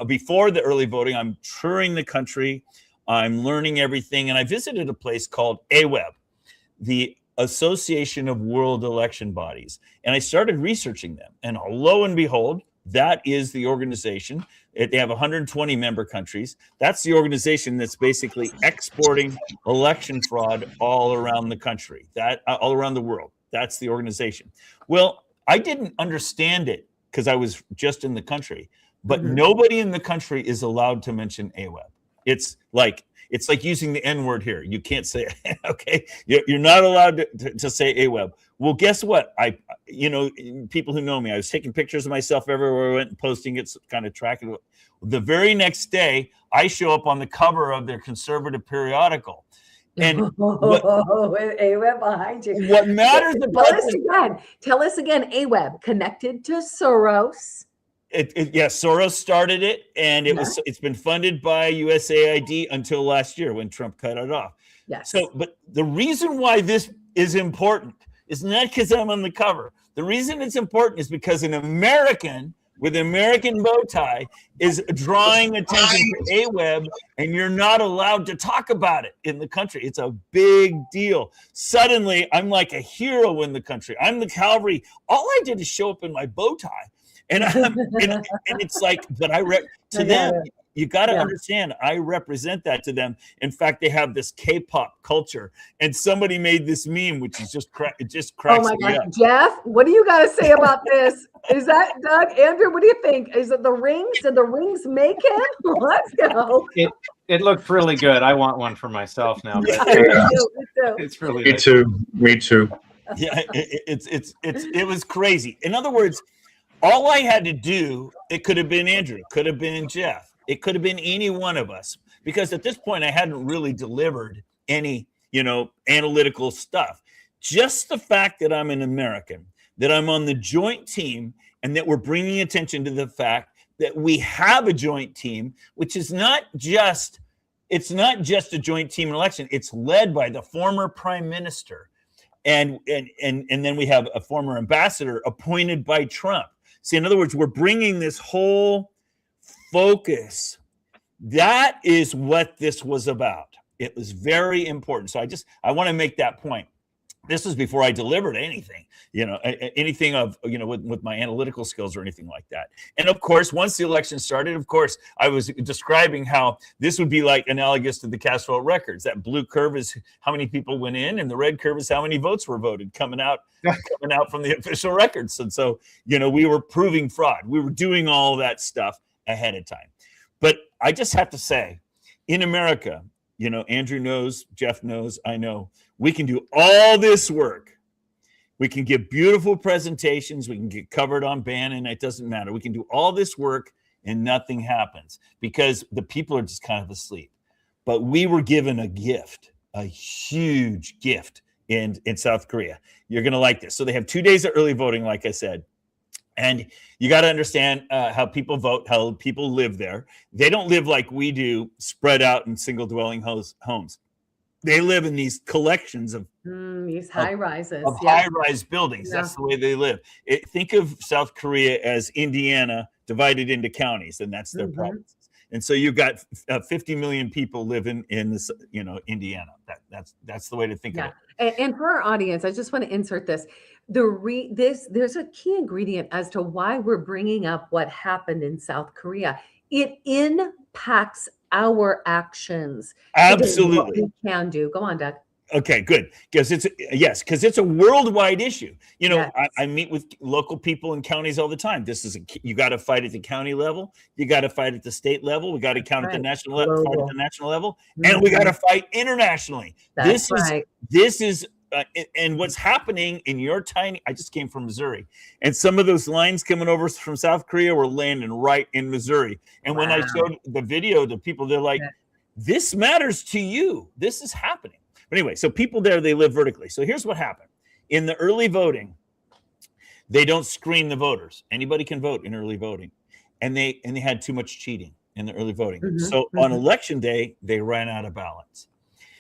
before the early voting, I'm touring the country. I'm learning everything. And I visited a place called AWEB, the Association of World Election Bodies. And I started researching them. And lo and behold, that is the organization. They have 120 member countries. That's the organization that's basically exporting election fraud all around the country, all around the world. That's the organization. Well, I didn't understand it because I was just in the country, but nobody in the country is allowed to mention AWEB. It's like using the N word here. You can't say it, okay? You're not allowed to say AWEB. Well, guess what? People who know me, I was taking pictures of myself everywhere I went and posting it, kind of tracking it. The very next day, I show up on the cover of their conservative periodical. And AWEB behind you. What matters about Tell us again, AWEB connected to Soros. Soros started it, and it's been funded by USAID until last year when Trump cut it off. Yes. So, but the reason why this is important is not because I'm on the cover. The reason it's important is because an American with an American bow tie is drawing attention to AWeB, and you're not allowed to talk about it in the country. It's a big deal. Suddenly, I'm like a hero in the country. I'm the cavalry. All I did is show up in my bow tie. And it's like, but to them, you got to understand, I represent that to them. In fact, they have this K-pop culture, and somebody made this meme, which is it just cracks me up. Jeff, what do you got to say about this? Is that Doug? Andrew, what do you think? Is it the rings? Did the rings make him? Let's go. It looked really good. I want one for myself now. But it's really me too. Me too. Yeah, it was crazy. In other words, all I had to do, it could have been Andrew, could have been Jeff. It could have been any one of us, because at this point I hadn't really delivered any, analytical stuff. Just the fact that I'm an American, that I'm on the joint team, and that we're bringing attention to the fact that we have a joint team, which is it's not just a joint team election. It's led by the former prime minister. And then we have a former ambassador appointed by Trump. See, in other words, we're bringing this whole focus. That is what this was about. It was very important. So I want to make that point. This was before I delivered anything, anything of, with my analytical skills or anything like that. And of course, once the election started, of course, I was describing how this would be like analogous to the cast vote records. That blue curve is how many people went in, and the red curve is how many votes were voted coming out from the official records. And so, we were proving fraud. We were doing all that stuff ahead of time. But I just have to say, in America, Andrew knows, Jeff knows, I know, we can do all this work. We can give beautiful presentations. We can get covered on Bannon. It doesn't matter. We can do all this work and nothing happens because the people are just kind of asleep. But we were given a gift, a huge gift in South Korea. You're going to like this. So they have 2 days of early voting, like I said. And you got to understand how people vote, how people live there. They don't live like we do, spread out in single dwelling homes. They live in these collections of these high rises, high-rise buildings. Yeah. That's the way they live. Think of South Korea as Indiana divided into counties, and that's their provinces. And so you've got 50 million people living in this, Indiana. That's the way to think of it. And for our audience, I just want to insert this. There's a key ingredient as to why we're bringing up what happened in South Korea. It impacts our actions. Absolutely. What we can do. Go on, Doug. Okay, good. Because it's a worldwide issue. I meet with local people in counties all the time. You got to fight at the county level. You got to fight at the state level. We got to count at the national level, fight at the national level, and we got to fight internationally. This is and what's happening in your I just came from Missouri, and some of those lines coming over from South Korea were landing right in Missouri. And when I showed the video to people, they're like, this matters to you. This is happening. But anyway, so people there, they live vertically. So here's what happened. In the early voting, they don't screen the voters. Anybody can vote in early voting. And they had too much cheating in the early voting. So on election day, they ran out of ballots.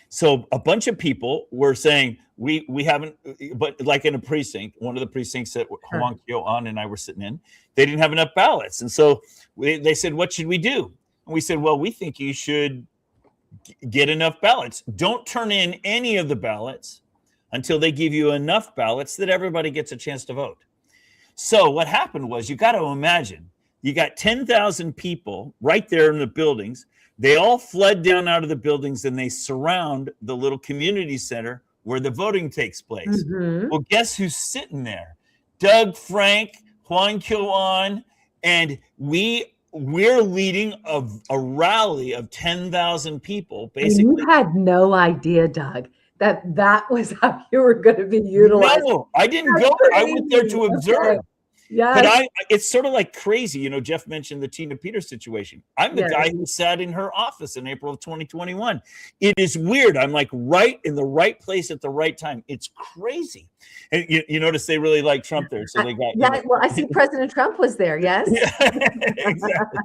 So a bunch of people were saying, we haven't, but like in a precinct, one of the precincts that Hwang Kyo-an and I were sitting in, they didn't have enough ballots. And so they said, what should we do? And we said, well, we think you should get enough ballots. Don't turn in any of the ballots until they give you enough ballots that everybody gets a chance to vote. So what happened was, you got to imagine, you got 10,000 people right there in the buildings. They all fled down out of the buildings and they surround the little community center where the voting takes place. Well, guess who's sitting there? Doug Frank, Hwang Kyo-an, and we're leading a rally of 10,000 people, basically. And you had no idea, Doug, that was how you were going to be utilized. No, I didn't go. I went there to observe. Yes. it's sort of like crazy. You know, Jeff mentioned the Tina Peters situation. I'm the Yes. guy who sat in her office in April of 2021. It is weird. I'm like right in the right place at the right time. It's crazy. And you notice they really like Trump there. So they got, Well, I see President Trump was there. Yes. yeah, exactly.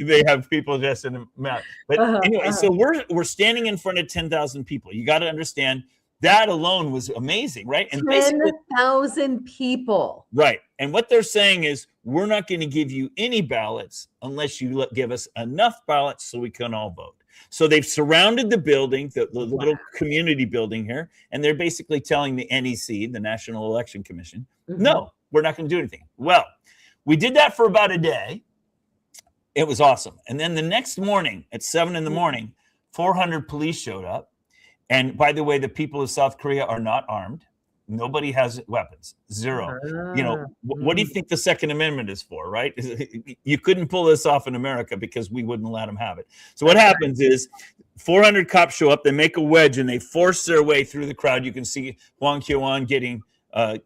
They have people just in the mouth. But anyway, so we're standing in front of 10,000 people. You got to understand that alone was amazing, right? And 10,000 people. Right. And what they're saying is, we're not going to give you any ballots unless you give us enough ballots so we can all vote. So they've surrounded the building, the little community building here, and they're basically telling the NEC, the National Election Commission, no, we're not going to do anything. Well, we did that for about a day. It was awesome. And then the next morning at 7 in the morning, 400 police showed up. And by the way, the people of South Korea are not armed. Nobody has weapons. Zero. You know, what do you think the Second Amendment is for, right? You couldn't pull this off in America because we wouldn't let them have it. So what happens is 400 cops show up, they make a wedge, and they force their way through the crowd. You can see Hwang Kyo-an getting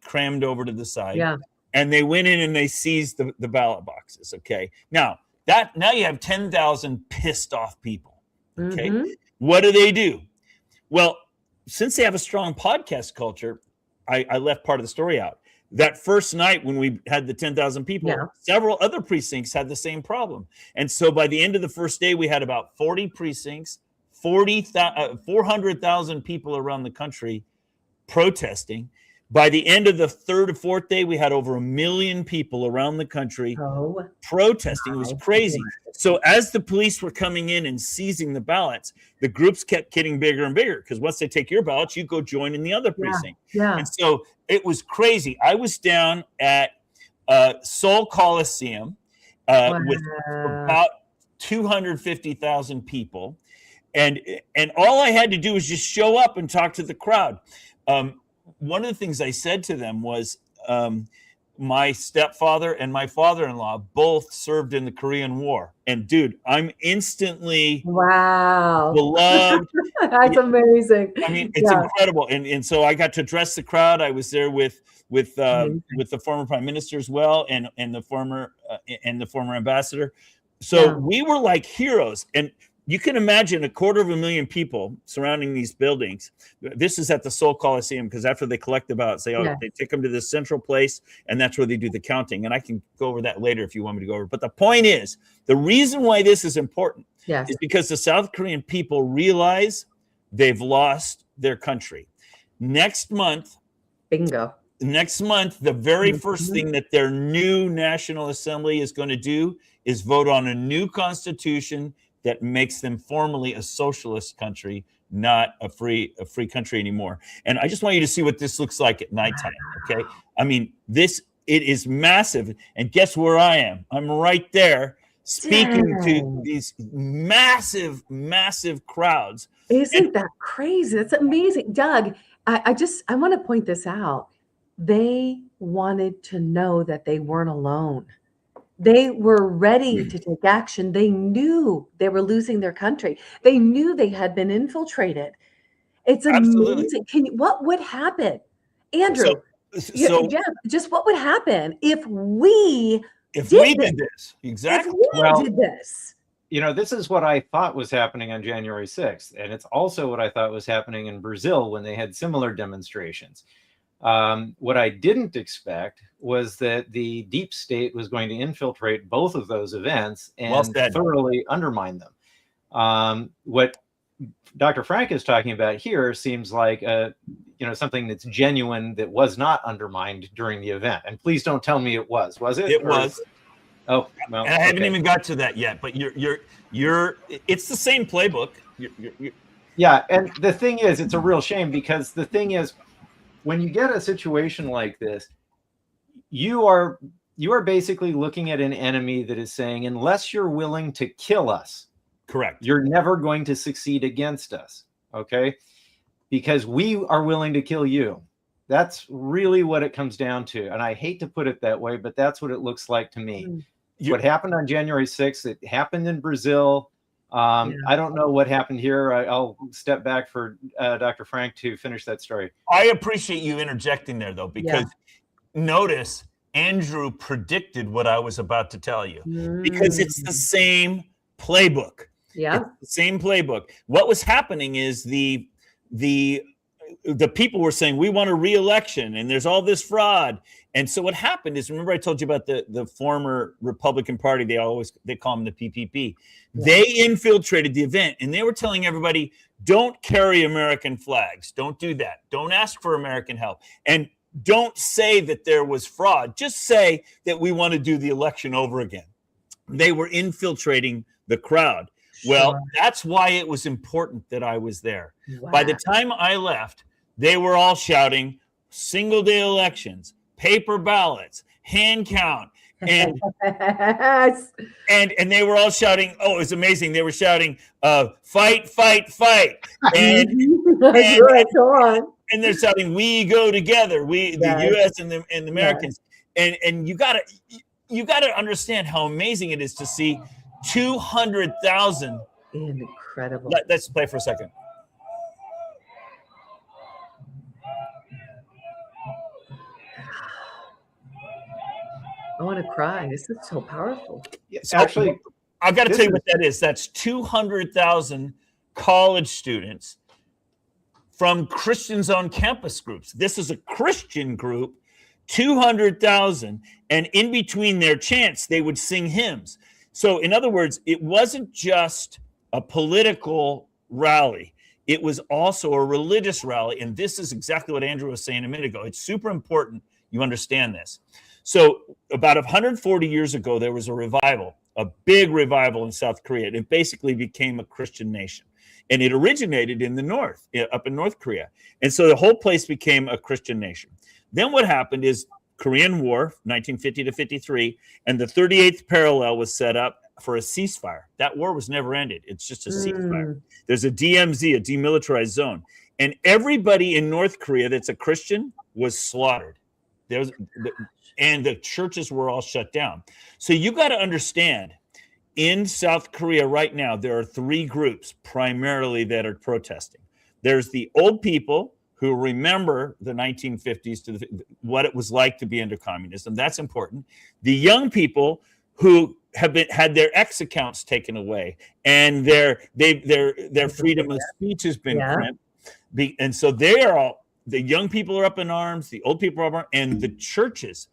crammed over to the side. Yeah. And they went in and they seized the ballot boxes, okay? Now you have 10,000 pissed off people, okay? What do? Well, since they have a strong podcast culture, I left part of the story out. That first night when we had the 10,000 people, several other precincts had the same problem. And so by the end of the first day, we had about 40 precincts, 400,000 people around the country protesting. By the end of the third or fourth day, we had over 1 million people around the country protesting. It was crazy. So as the police were coming in and seizing the ballots, the groups kept getting bigger and bigger, because once they take your ballots, you go join in the other precinct. And so it was crazy. I was down at Seoul Coliseum with about 250,000 people. And all I had to do was just show up and talk to the crowd. One of the things I said to them was, my stepfather and my father-in-law both served in the Korean War. And dude, I'm instantly beloved. That's amazing. I mean, it's incredible. And so I got to address the crowd. I was there with the former prime minister as well, and the former ambassador. So we were like heroes. And you can imagine 250,000 people surrounding these buildings. This is at the Seoul Coliseum, because after they collect the ballots, they take them to this central place, and that's where they do the counting. And I can go over that later if you want me to go over. But the point is, the reason why this is important is because the South Korean people realize they've lost their country. Next month, the very first thing that their new National Assembly is going to do is vote on a new constitution that makes them formally a socialist country, not a free country anymore. And I just want you to see what this looks like at nighttime, okay? I mean, it is massive. And guess where I am? I'm right there speaking to these massive, massive crowds. Isn't that crazy? That's amazing. Doug, I want to point this out. They wanted to know that they weren't alone. They were ready to take action. They knew they were losing their country. They knew they had been infiltrated. It's amazing. What would happen, Andrew? Just what would happen if we did this? Exactly. If we did this. You know, this is what I thought was happening on January 6th. And it's also what I thought was happening in Brazil when they had similar demonstrations. What I didn't expect was that the deep state was going to infiltrate both of those events and thoroughly undermine them. What Dr. Frank is talking about here seems like something that's genuine, that was not undermined during the event. And please don't tell me it was. Was it? It was. Oh, well, I haven't even got to that yet. But it's the same playbook. Yeah, and the thing is, it's a real shame, because the thing is, when you get a situation like this, you are basically looking at an enemy that is saying, unless you're willing to kill us, correct, you're never going to succeed against us. Okay, because we are willing to kill you. That's really what it comes down to. And I hate to put it that way, but that's what it looks like to me. What happened on January 6th, it happened in Brazil. I don't know what happened here. I'll step back for Dr. Frank to finish that story. I appreciate you interjecting there, though, because notice Andrew predicted what I was about to tell you, because it's the same playbook. Yeah. It's the same playbook. What was happening is the people were saying, we want a re-election and there's all this fraud. And so what happened is, remember I told you about the former Republican Party, they call them the PPP. Yeah. They infiltrated the event and they were telling everybody, don't carry American flags. Don't do that. Don't ask for American help. And don't say that there was fraud. Just say that we want to do the election over again. They were infiltrating the crowd. Well, that's why it was important that I was there. Wow. By the time I left, they were all shouting single day elections, paper ballots, hand count. And, and they were all shouting, oh, it was amazing. They were shouting, fight, fight, fight. And they're shouting, we go together, the U.S. and the Americans. Yes. And you gotta understand how amazing it is to see 200,000. Incredible. Let's play for a second. I want to cry. This is so powerful. So actually, I've got to tell you what that is. That's 200,000 college students from Christians on campus groups. This is a Christian group, 200,000. And in between their chants, they would sing hymns. So in other words, it wasn't just a political rally. It was also a religious rally. And this is exactly what Andrew was saying a minute ago. It's super important you understand this. So about 140 years ago, there was a revival, a big revival in South Korea. It basically became a Christian nation. And it originated in the north, up in North Korea. And so the whole place became a Christian nation. Then what happened is Korean War, 1950 to 53, and the 38th parallel was set up for a ceasefire. That war was never ended. It's just a ceasefire. There's a DMZ, a demilitarized zone. And everybody in North Korea that's a Christian was slaughtered. And the churches were all shut down. So you got to understand, in South Korea right now, there are three groups primarily that are protesting. There's the old people who remember the 1950s, what it was like to be under communism. That's important. The young people who have had their X accounts taken away and their freedom of speech has been crimped. And so they are all, the young people are up in arms, the old people are up in arms, and the churches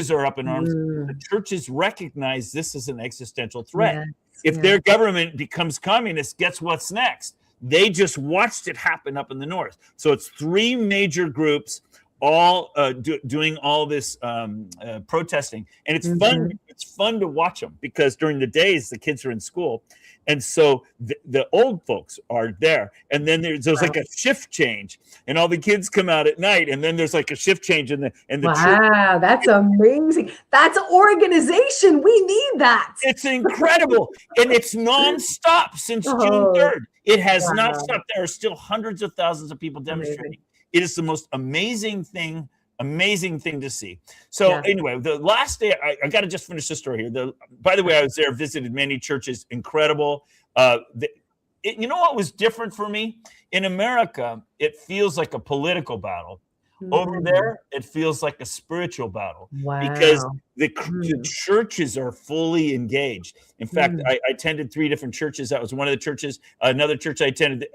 are up in arms. The churches recognize this as an existential threat. If their government becomes communist, guess what's next? They just watched it happen up in the north. So it's three major groups all doing all this protesting. And it's fun. It's fun to watch them because during the days, the kids are in school. And so the old folks are there. And then there's like a shift change. And all the kids come out at night. And then there's like a shift change in the wow, that's amazing. That's organization. We need that. It's incredible. And it's nonstop since June 3rd. It has not stopped. There are still hundreds of thousands of people demonstrating. Amazing. It is the most amazing thing to see. So anyway, the last day, I got to just finish the story here. By the way, I was there, visited many churches, incredible. You know what was different for me? In America, it feels like a political battle. Over there, it feels like a spiritual battle because the churches are fully engaged. In fact, I attended 3 different churches. That was one of the churches. Another church I attended,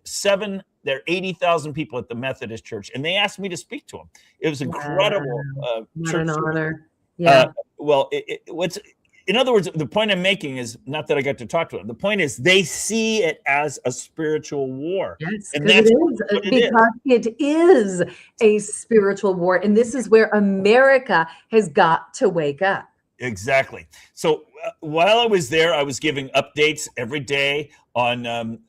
7, there are 80,000 people at the Methodist church. And they asked me to speak to them. It was incredible. What an honor. Yeah. In other words, the point I'm making is not that I got to talk to them. The point is they see it as a spiritual war. Yes, and that's it is a spiritual war. And this is where America has got to wake up. Exactly. So while I was there, I was giving updates every day on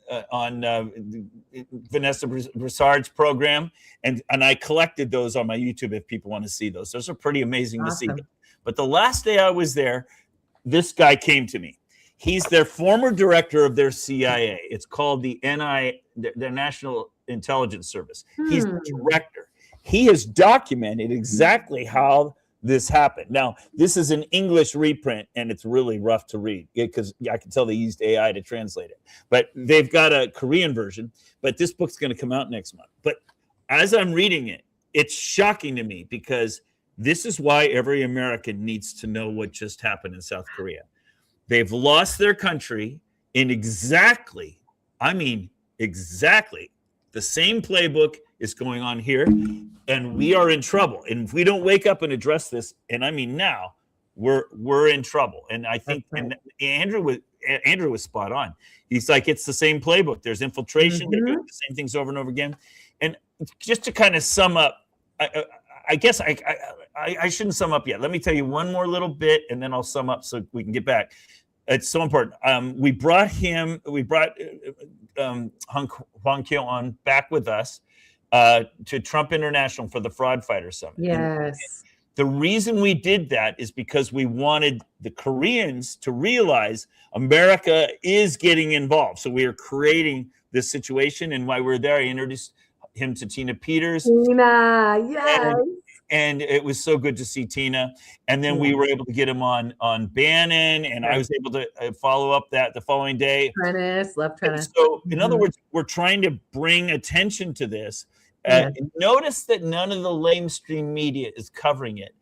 Vanessa Broussard's program. And I collected those on my YouTube if people want to see those. Those are pretty amazing to see. But the last day I was there, this guy came to me. He's their former director of their CIA. It's called the their National Intelligence Service. He's the director. He has documented exactly how this happened. Now, this is an English reprint, and it's really rough to read because I can tell they used AI to translate it. But they've got a Korean version, but this book's going to come out next month. But as I'm reading it, it's shocking to me because This is why every American needs to know what just happened in South Korea. They've lost their country in exactly the same playbook is going on here, and we are in trouble. And if we don't wake up and address this, and I mean now, we're in trouble. And I think and Andrew was spot on. He's like, it's the same playbook. There's infiltration. They're doing the same things over and over again. And just to kind of sum up, I guess I shouldn't sum up yet. Let me tell you one more little bit, and then I'll sum up so we can get back. It's so important. We brought Hwang Kyo on back with us to Trump International for the Fraud Fighter Summit. Yes. And the reason we did that is because we wanted the Koreans to realize America is getting involved. So we are creating this situation. And while we were there, I introduced him to Tina Peters. Tina, yes. And it was so good to see Tina. And then we were able to get him on Bannon, and I was able to follow up that the following day. Love Trennis. So in other words, we're trying to bring attention to this. Notice that none of the lamestream media is covering it.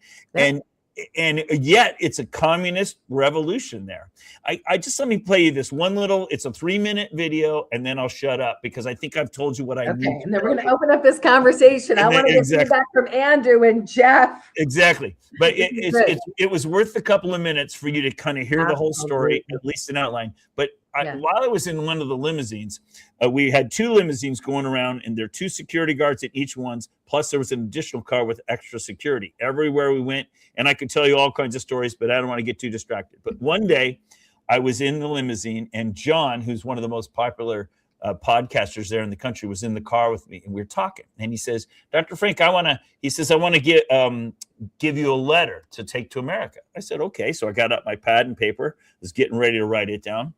And yet it's a communist revolution there. I just, let me play you this one little, it's a 3-minute video, and then I'll shut up because I think I've told you what I need. And then we're going to open up this conversation. I want to get feedback from Andrew and Jeff. Exactly. But it was worth a couple of minutes for you to kind of hear the whole story, at least an outline. But while I was in one of the limousines, we had 2 limousines going around, and there are 2 security guards in each one's, plus there was an additional car with extra security everywhere we went. And I could tell you all kinds of stories, but I don't want to get too distracted. But one day I was in the limousine, and John, who's one of the most popular podcasters there in the country, was in the car with me, and we were talking. And he says, Dr. Frank, I want to give you a letter to take to America. I said, okay. So I got out my pad and paper, was getting ready to write it down.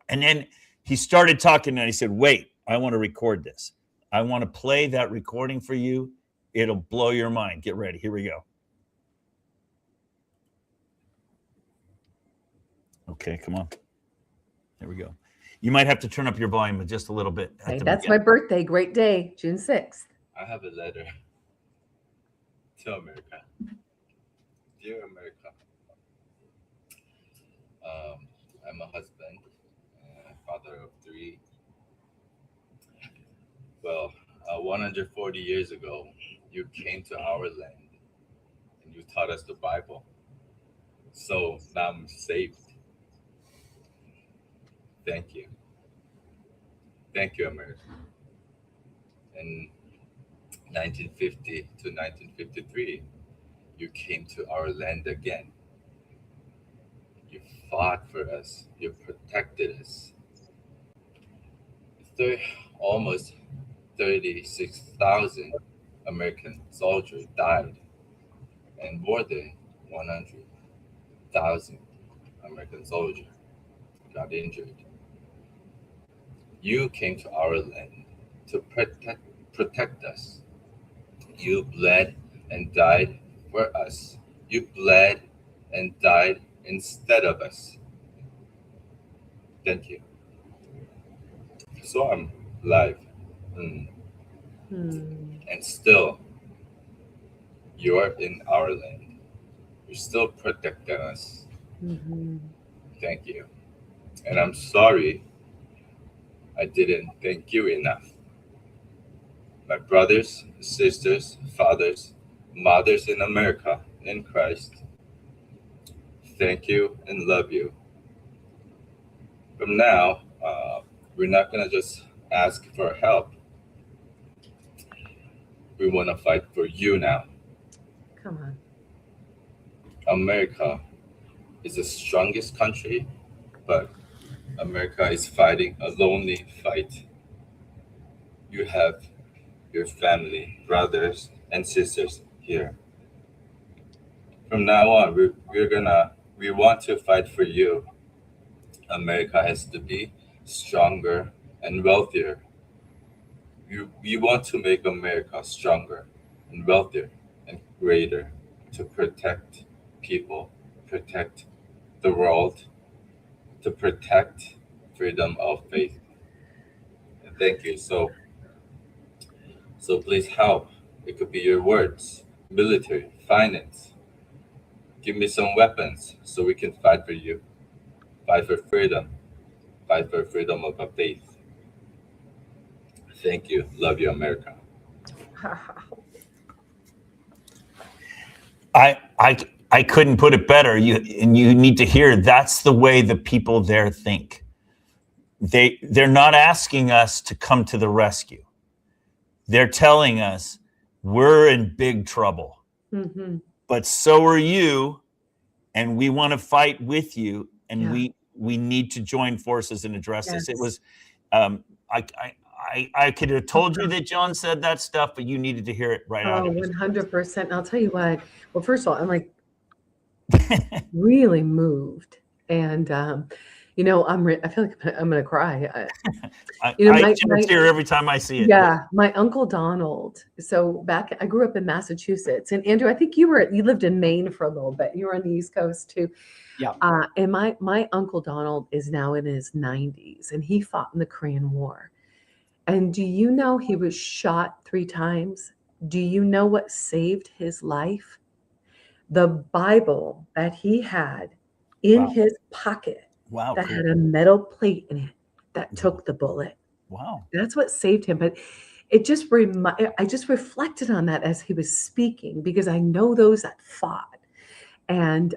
And then he started talking, and he said, wait, I want to record this. I want to play that recording for you. It'll blow your mind. Get ready. Here we go. Okay, come on. There we go. You might have to turn up your volume just a little bit. Hey, that's my birthday. Great day, June 6th. I have a letter to America. Dear America, I'm a husband and father of 3. Well, 140 years ago, you came to our land and you taught us the Bible. So now I'm saved. Thank you. Thank you, America. In 1950 to 1953, you came to our land again. You fought for us. You protected us. Almost 36,000 American soldiers died, and more than 100,000 American soldiers got injured. You came to our land to protect us. You bled and died for us. You bled and died instead of us. Thank you. So I'm alive. And still, you're in our land. You're still protecting us. Thank you. And I'm sorry I didn't thank you enough. My brothers, sisters, fathers, mothers in America, in Christ, thank you and love you. From now, we're not going to just ask for help. We want to fight for you now. Come on. America is the strongest country, but America is fighting a lonely fight. You have your family, brothers, and sisters here. From now on, we want to fight for you. America has to be stronger and wealthier. We want to make America stronger and wealthier and greater to protect people, protect the world, to protect freedom of faith. Thank you. So please help. It could be your words. military, finance. Give me some weapons so we can fight for you. Fight for freedom. Fight for freedom of our faith. Thank you. Love you, America. I couldn't put it better. You need to hear that's the way the people there think. They're not asking us to come to the rescue. They're telling us we're in big trouble. Mm-hmm. But so are you, and we want to fight with you, and we need to join forces and address this. It was I could have told you that John said that stuff, but you needed to hear it right out of his 100%. And I'll tell you what. Well, first of all, I'm like really moved, and I feel like I'm going to cry. I tear every time I see it. Yeah, my Uncle Donald. So I grew up in Massachusetts, and Andrew, I think you lived in Maine for a little bit. You were on the East Coast too. Yeah. And my Uncle Donald is now in his 90s, and he fought in the Korean War. And do you know he was shot 3 times? Do you know what saved his life? The Bible that he had in his pocket that had a metal plate in it that took the bullet. Wow. That's what saved him. But it just I just reflected on that as he was speaking, because I know those that fought. And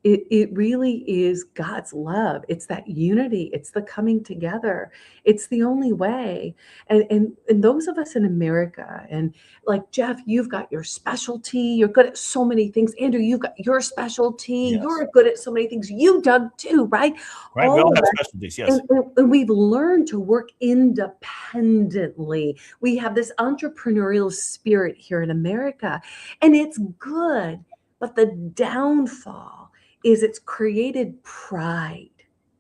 it really is God's love. It's that unity. It's the coming together. It's the only way. And those of us in America, and like Jeff, you've got your specialty. You're good at so many things. Andrew, you've got your specialty. Yes. You're good at so many things. You, Doug, too, right? Right. We all have specialties. Yes. And we've learned to work independently. We have this entrepreneurial spirit here in America, and it's good. But the downfall is it's created pride.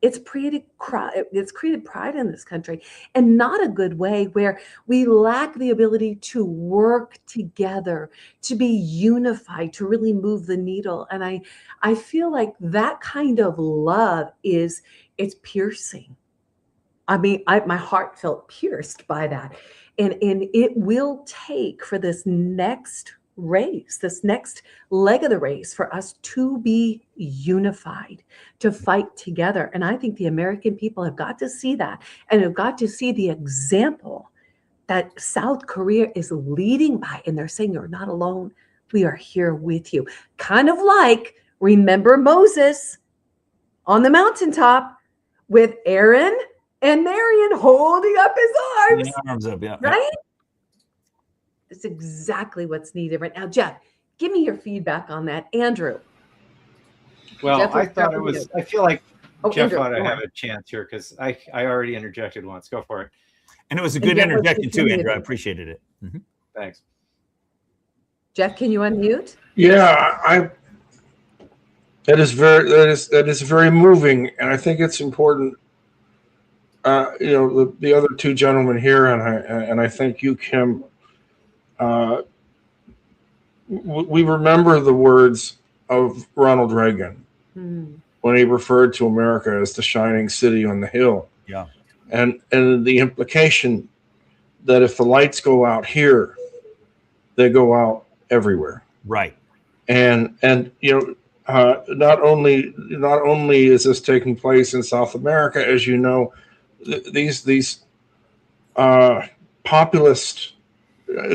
It's created pride in this country, and not a good way, where we lack the ability to work together, to be unified, to really move the needle. And I feel like that kind of love it's piercing. I mean, my heart felt pierced by that. And it will take for this next race, this next leg of the race, for us to be unified, to fight together. And I think the American people have got to see that, and have got to see the example that South Korea is leading by. And they're saying, you're not alone. We are here with you. Kind of like, remember Moses on the mountaintop with Aaron and Marion holding up his arms. Arms up, yeah. Right? It's exactly what's needed right now. Jeff, give me your feedback on that. Andrew. Well, Jeff, I thought it was, I feel like Jeff Andrew, ought to have a chance here, because I already interjected once. Go for it. And it was a good interjection too, Andrew. I appreciated it. Mm-hmm. Thanks. Jeff, can you unmute? Yeah, that is very moving, and I think it's important. The other 2 gentlemen here, and I think you, Kim, we remember the words of Ronald Reagan when he referred to America as the shining city on the hill. Yeah. And the implication that if the lights go out here, they go out everywhere. Right. And not only is this taking place in South America, as you know, these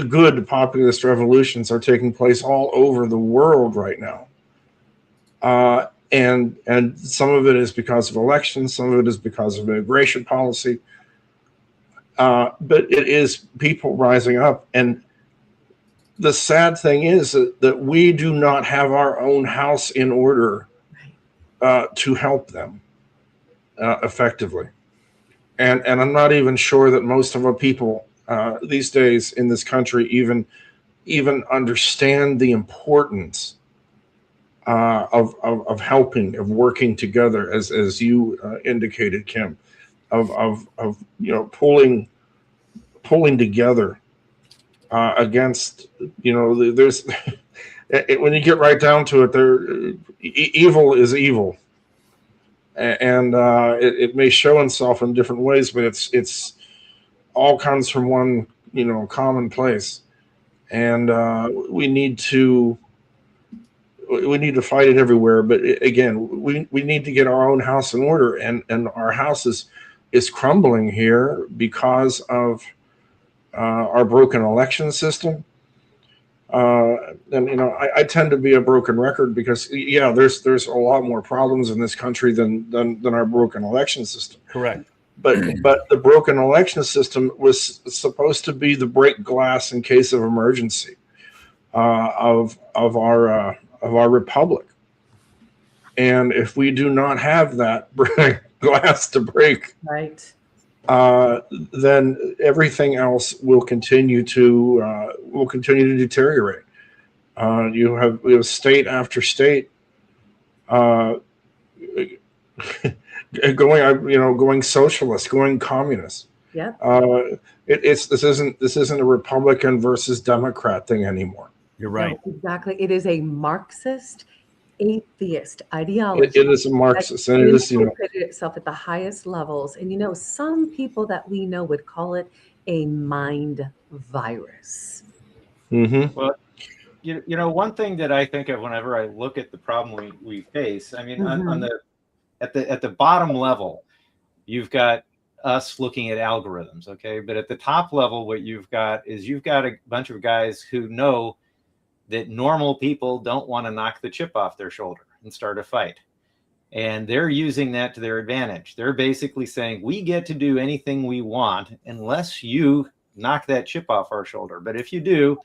good populist revolutions are taking place all over the world right now. And some of it is because of elections, some of it is because of immigration policy. But it is people rising up. And the sad thing is that we do not have our own house in order to help them effectively. And I'm not even sure that most of our people these days in this country even understand the importance of helping, of working together, as you indicated, Kim, of pulling together against, there's when you get right down to it, evil is evil, and it may show itself in different ways, but it's all comes from one common place. and we need to fight it everywhere. But again, we need to get our own house in order, and our house is crumbling here because of our broken election system. And I tend to be a broken record because there's a lot more problems in this country than our broken election system. Correct. But the broken election system was supposed to be the break glass in case of emergency of our republic. And if we do not have that glass to break, Right. then everything else will continue to deteriorate. We have state after state going socialist, going communist. Yeah. This isn't a Republican versus Democrat thing anymore. You're right. No, exactly. It is a Marxist, atheist ideology. It is a Marxist, and it is infiltrated itself at the highest levels. And some people that we know would call it a mind virus. Mm-hmm. Well, one thing that I think of whenever I look at the problem we face, I mean, at the bottom level, you've got us looking at algorithms, okay? But at the top level, what you've got a bunch of guys who know that normal people don't want to knock the chip off their shoulder and start a fight. And they're using that to their advantage. They're basically saying, we get to do anything we want unless you knock that chip off our shoulder. But if you do,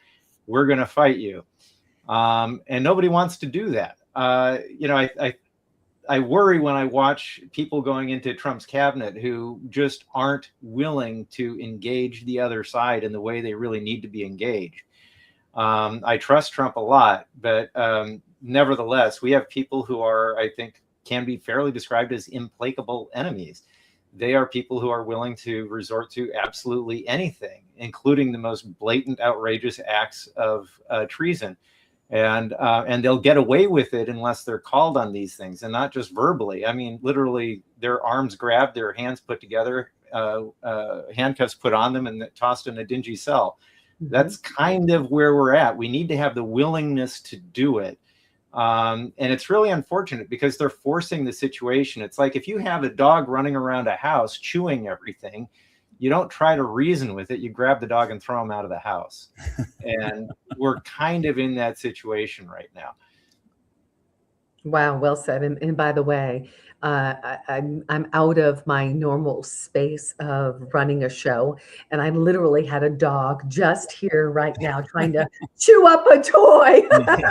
we're going to fight you. And nobody wants to do that. I worry when I watch people going into Trump's cabinet who just aren't willing to engage the other side in the way they really need to be engaged. I trust Trump a lot, but nevertheless, we have people who are, I think, can be fairly described as implacable enemies. They are people who are willing to resort to absolutely anything, including the most blatant, outrageous acts of treason. And they'll get away with it unless they're called on these things, and not just verbally. I mean, literally, their arms grabbed, their hands put together, handcuffs put on them, and tossed in a dingy cell. Mm-hmm. That's kind of where we're at. We need to have the willingness to do it. And it's really unfortunate because they're forcing the situation. It's like if you have a dog running around a house chewing everything, you don't try to reason with it. You grab the dog and throw him out of the house. And we're kind of in that situation right now. Wow, well said. And by the way, I'm out of my normal space of running a show, and I literally had a dog just here right now trying to chew up a toy. I'm like, what are you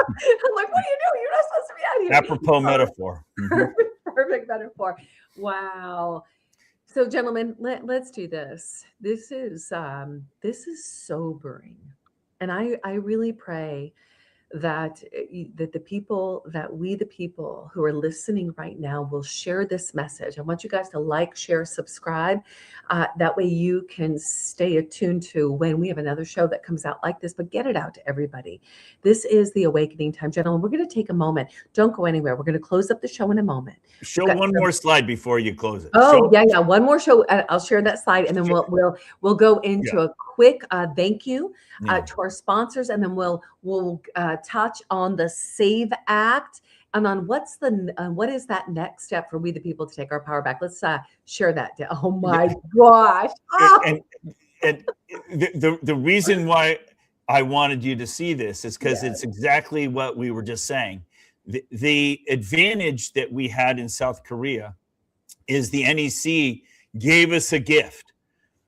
doing? You're not supposed to be out here. Apropos metaphor. Perfect metaphor. Wow. So, gentlemen, let's do this. This is sobering, and I really pray that the people who are listening right now will share this message. I want you guys to like, share, subscribe. That way you can stay attuned to when we have another show that comes out like this, but get it out to everybody. This is the Awakening Time. Gentlemen, we're going to take a moment. Don't go anywhere. We're going to close up the show in a moment. Show one more slide before you close it. Yeah. One more show. I'll share that slide, and then we'll go into a quick thank you to our sponsors, and then we'll touch on the SAVE Act and on what is that next step for we the people to take our power back. Let's share that. Oh my gosh! And the reason why I wanted you to see this is because it's exactly what we were just saying. The advantage that we had in South Korea is the NEC gave us a gift.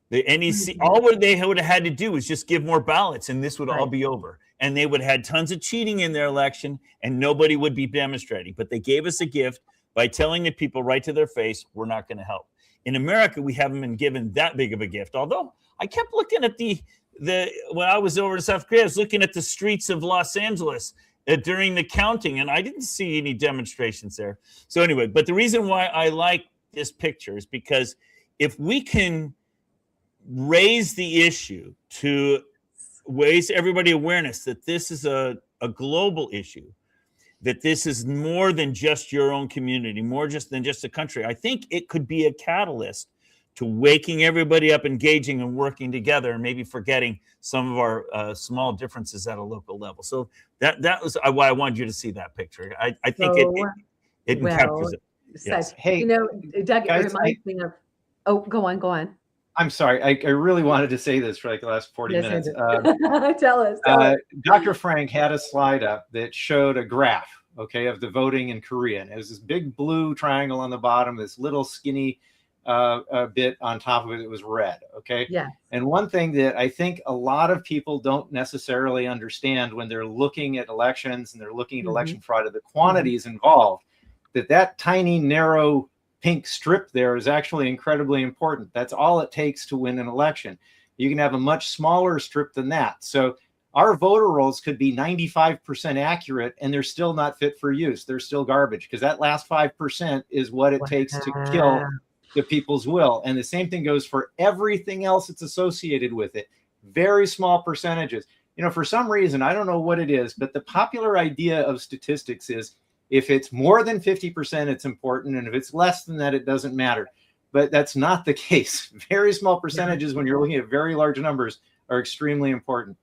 The NEC, all what they would have had to do was just give more ballots, and this would all be over. And they would have had tons of cheating in their election, and nobody would be demonstrating. But they gave us a gift by telling the people right to their face, we're not going to help. In America, we haven't been given that big of a gift. Although I kept looking at when I was over in South Korea, I was looking at the streets of Los Angeles during the counting, and I didn't see any demonstrations there. So anyway, but the reason why I like this picture is because if we can raise the issue to raise everybody awareness that this is a global issue, that this is more than just your own community, more than just a country, I think it could be a catalyst to waking everybody up, engaging and working together, and maybe forgetting some of our small differences at a local level. So that was why I wanted you to see that picture. I think it encaptures it. Yes. Hey, Doug, guys, it reminds me of. Oh, go on. I'm sorry. I really wanted to say this for like the last 40 minutes. Tell us. Dr. Frank had a slide up that showed a graph, okay, of the voting in Korea. And it was this big blue triangle on the bottom, this little skinny bit on top of it that was red, okay? Yeah. And one thing that I think a lot of people don't necessarily understand when they're looking at elections and they're looking at election fraud are the quantities involved, that tiny, narrow pink strip there is actually incredibly important. That's all it takes to win an election. You can have a much smaller strip than that. So our voter rolls could be 95% accurate and they're still not fit for use. They're still garbage because that last 5% is what it takes to kill the people's will. And the same thing goes for everything else that's associated with it. Very small percentages. You know, for some reason, I don't know what it is, but the popular idea of statistics is if it's more than 50%, it's important. And if it's less than that, it doesn't matter. But that's not the case. Very small percentages when you're looking at very large numbers are extremely important.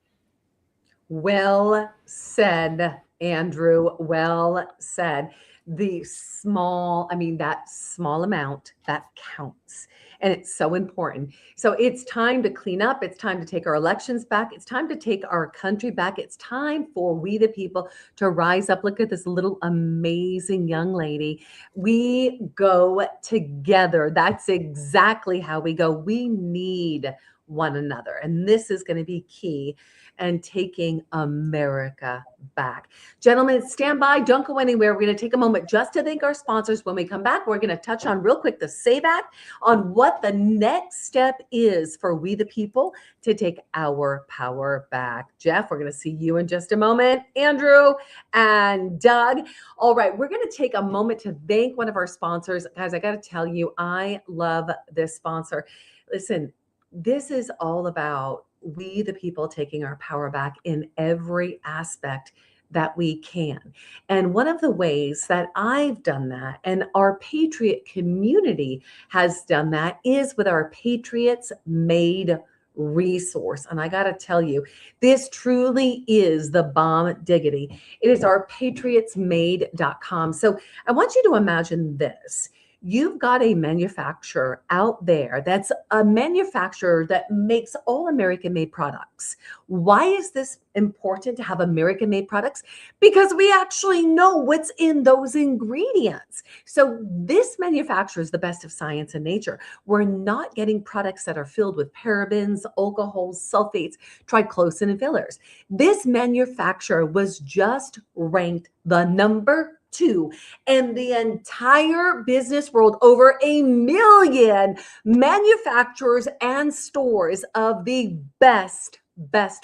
Well said, Andrew. Well said. That small amount, that counts. And it's so important. So it's time to clean up. It's time to take our elections back. It's time to take our country back. It's time for we the people to rise up. Look at this little amazing young lady. We go together. That's exactly how we go. We need one another. And this is going to be key and taking America back. Gentlemen, stand by. Don't go anywhere. We're going to take a moment just to thank our sponsors. When we come back, we're going to touch on real quick the SAVE Act on what the next step is for we the people to take our power back. Jeff, we're going to see you in just a moment. Andrew and Doug. All right, we're going to take a moment to thank one of our sponsors. Guys, I got to tell you, I love this sponsor. Listen, this is all about we the people taking our power back in every aspect that we can. And one of the ways that I've done that and our Patriot community has done that is with our Patriots Made resource. And I got to tell you, this truly is the bomb diggity. It is our patriotsmade.com. So I want you to imagine this. You've got a manufacturer out there that's a manufacturer that makes all American-made products. Why is this important to have American-made products? Because we actually know what's in those ingredients. So this manufacturer is the best of science and nature. We're not getting products that are filled with parabens, alcohols, sulfates, triclosan, and fillers. This manufacturer was just ranked the number 2 in the entire business world, over 1 million manufacturers and stores of the best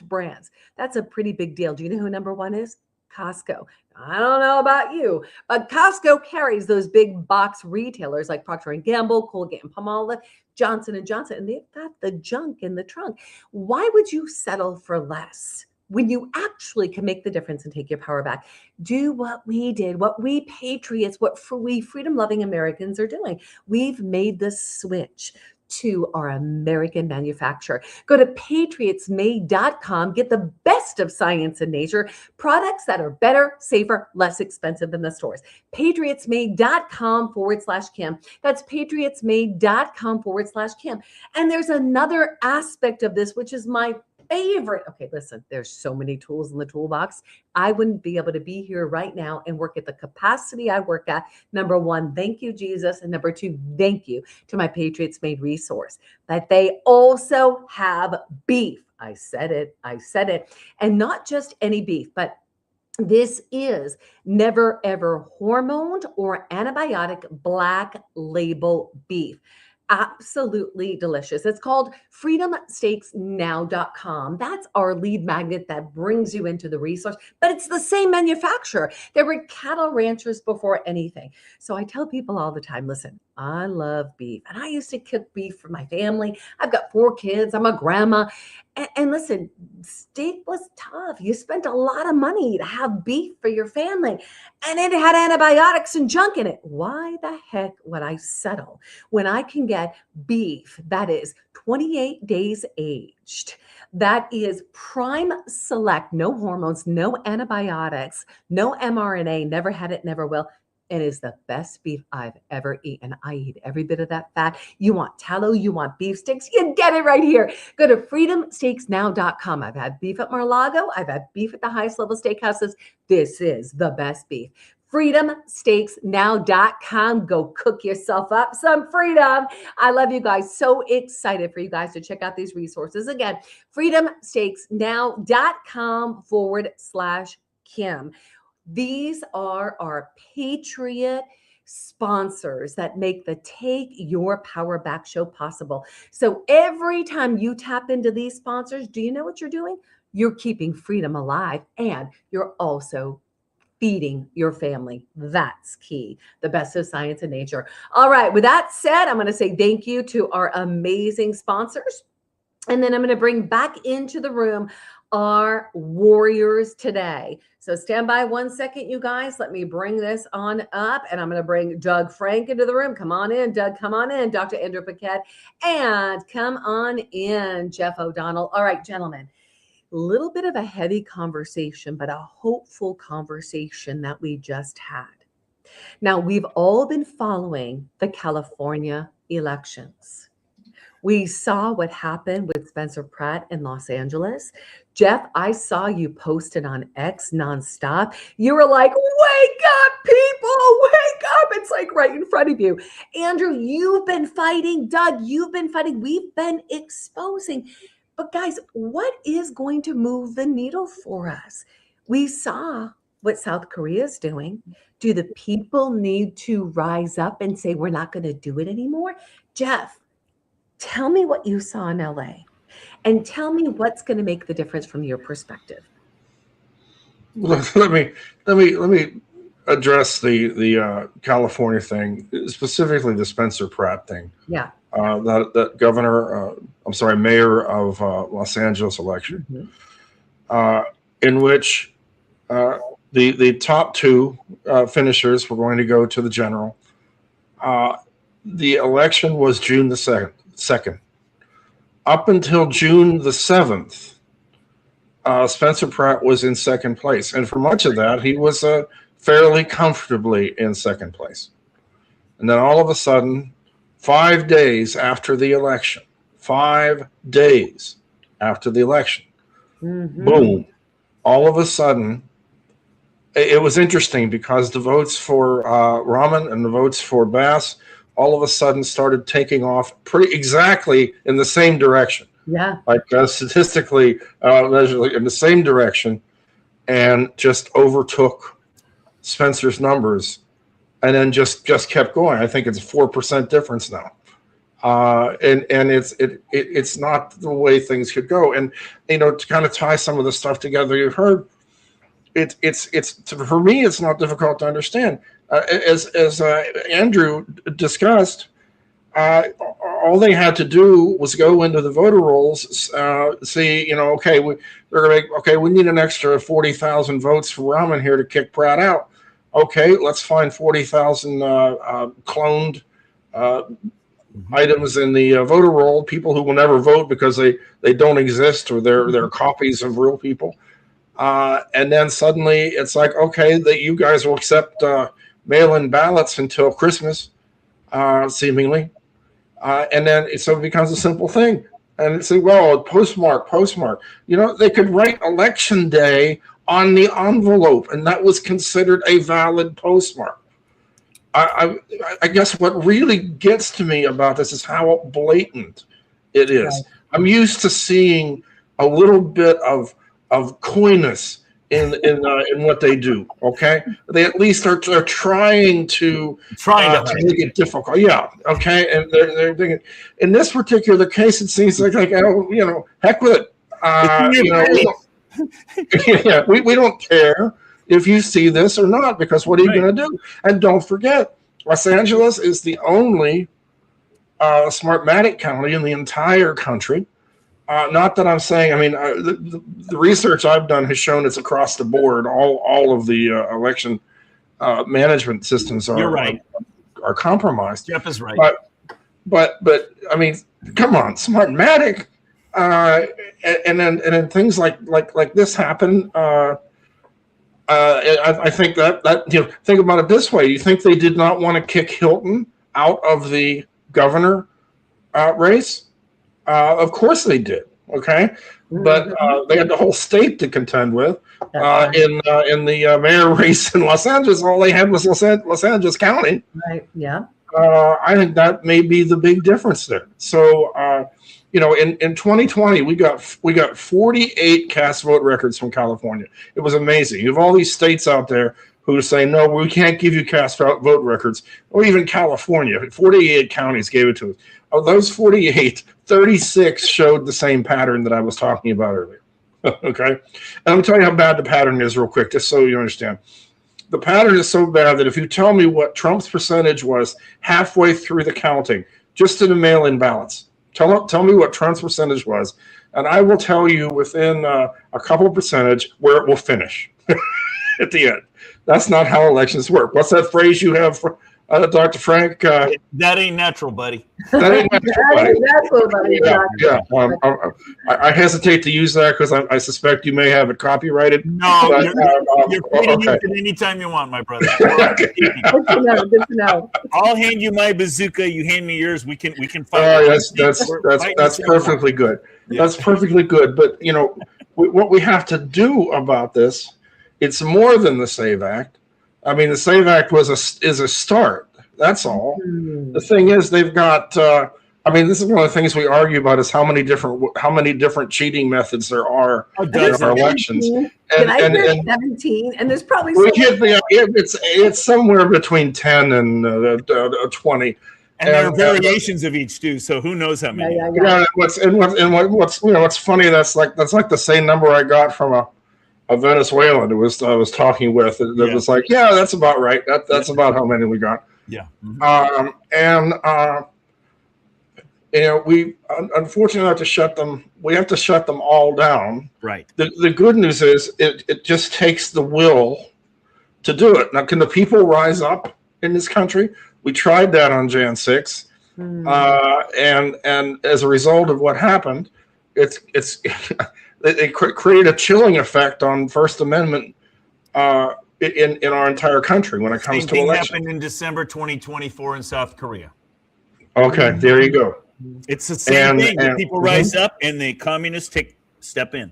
brands. That's a pretty big deal. Do you know who number 1 is? Costco. I don't know about you, but Costco carries those big box retailers like Procter & Gamble, Colgate-Palmolive, Johnson & Johnson, and they've got the junk in the trunk. Why would you settle for less when you actually can make the difference and take your power back? Do what we did, what we patriots, what we freedom-loving Americans are doing. We've made the switch to our American manufacturer. Go to patriotsmade.com, get the best of science and nature, products that are better, safer, less expensive than the stores. patriotsmade.com/Kim. That's patriotsmade.com/Kim. And there's another aspect of this, which is my favorite. Okay, listen, there's so many tools in the toolbox. I wouldn't be able to be here right now and work at the capacity I work at. Number 1, thank you, Jesus. And number 2, thank you to my Patriots Made resource that they also have beef. I said it. And not just any beef, but this is never ever hormoned or antibiotic black label beef. Absolutely delicious. It's called freedomsteaksnow.com. That's our lead magnet that brings you into the resource, but it's the same manufacturer. There were cattle ranchers before anything. So I tell people all the time, listen, I love beef and I used to cook beef for my family. I've got 4 kids. I'm a grandma. And listen, steak was tough. You spent a lot of money to have beef for your family, and it had antibiotics and junk in it. Why the heck would I settle when I can get beef that is 28 days aged, that is prime select, no hormones, no antibiotics, no mRNA, never had it, never will. It is the best beef I've ever eaten. I eat every bit of that fat. You want tallow, you want beef sticks, you get it right here. Go to freedomsteaksnow.com. I've had beef at Mar-a-Lago. I've had beef at the highest level steakhouses. This is the best beef. freedomsteaksnow.com. Go cook yourself up some freedom. I love you guys. So excited for you guys to check out these resources. Again, freedomsteaksnow.com/Kim. These are our Patriot sponsors that make the Take Your Power Back show possible. So every time you tap into these sponsors, do you know what you're doing? You're keeping freedom alive, and you're also feeding your family. That's key. The best of science and nature. All right. With that said, I'm going to say thank you to our amazing sponsors. And then I'm going to bring back into the room our warriors today. So stand by 1 second, you guys. Let me bring this on up, and I'm going to bring Doug Frank into the room. Come on in, Doug. Come on in, Dr. Andrew Paquette. And come on in, Jeff O'Donnell. All right, gentlemen. Little bit of a heavy conversation, but a hopeful conversation that we just had. Now, we've all been following the California elections. We saw what happened with Spencer Pratt in Los Angeles. Jeff, I saw you posted on X nonstop. You were like, wake up, people, wake up. It's like right in front of you. Andrew, you've been fighting. Doug, you've been fighting. We've been exposing. But guys, what is going to move the needle for us? We saw what South Korea is doing. Do the people need to rise up and say, we're not going to do it anymore? Jeff, tell me what you saw in LA, and tell me what's going to make the difference from your perspective. Let me address the California thing, specifically the Spencer Pratt thing. Yeah. That mayor of Los Angeles election, in which the top two finishers were going to go to the general. The election was June the 2nd. Up until June the 7th, Spencer Pratt was in second place. And for much of that, he was fairly comfortably in second place. And then all of a sudden, 5 days after the election, boom, all of a sudden, it was interesting because the votes for Rahman and the votes for Bass all of a sudden started taking off pretty exactly in the same direction. Yeah. Like statistically measured in the same direction, and just overtook Spencer's numbers, and then just kept going. I think it's a 4% difference now. And it's not the way things could go. And to kind of tie some of the stuff together you've heard, it's for me, it's not difficult to understand. As Andrew discussed, all they had to do was go into the voter rolls, see, we need an extra 40,000 votes for Rahman here to kick Pratt out. Okay, let's find 40,000 cloned items in the voter roll, people who will never vote because they don't exist, or they're copies of real people. And then suddenly it's like, okay, that you guys will accept mail-in ballots until Christmas, seemingly. And then so it becomes a simple thing. And it's like, well, postmark. They could write election day on the envelope, and that was considered a valid postmark. I guess what really gets to me about this is how blatant it is. Right. I'm used to seeing a little bit of coyness in what they do. Okay, they at least are trying to make it difficult. Yeah. Okay, and they're thinking, in this particular case, it seems like heck with it. We don't care if you see this or not, because what are you going to do? And don't forget, Los Angeles is the only Smartmatic county in the entire country Not that I'm saying. I mean, the research I've done has shown it's across the board. All of the election management systems You're right. are compromised. Jeff is right. But I mean, come on, Smartmatic, and then things like this happen. I think that think about it this way. You think they did not want to kick Hilton out of the governor race? Of course they did. Okay, but they had the whole state to contend with. In the mayor race in Los Angeles, all they had was Los Angeles County. Right. Yeah. I think that may be the big difference there. So, in 2020, we got 48 cast vote records from California. It was amazing. You have all these states out there who say, no, we can't give you cast vote records, or even California. 48 counties gave it to us. Of those 48, 36 showed the same pattern that I was talking about earlier. Okay? And I'm going to tell you how bad the pattern is real quick, just so you understand. The pattern is so bad that if you tell me what Trump's percentage was halfway through the counting, just in the mail-in ballots, tell me what Trump's percentage was, and I will tell you within a couple of percentage where it will finish at the end. That's not how elections work. What's that phrase you have, Dr. Frank? That ain't natural, buddy. That ain't natural, buddy. I hesitate to use that because I suspect you may have it copyrighted. No, but, you're free to use it anytime you want, my brother. Good to know. I'll hand you my bazooka. You hand me yours. We can fight. That's perfectly good. Yeah. That's perfectly good. But what we have to do about this, it's more than the SAVE Act. I mean, the SAVE Act is a start. That's all. The thing is, they've got. This is one of the things we argue about: is how many different cheating methods there are in our elections. And 17, and there's probably it's somewhere between 10 and 20. And there are variations of each too. So who knows how many? Yeah. What's funny? That's like the same number I got from a Venezuelan I was talking with. It was like, yeah, that's about right. That's about how many we got. Yeah. We unfortunately have to shut them. We have to shut them all down. Right. The good news is it just takes the will to do it. Now, can the people rise up in this country? We tried that on Jan 6, and as a result of what happened, it created a chilling effect on First Amendment in our entire country when it comes to elections. Happened in December 2024 in South Korea. Okay, there you go. It's the same thing. The people rise up and the communists step in.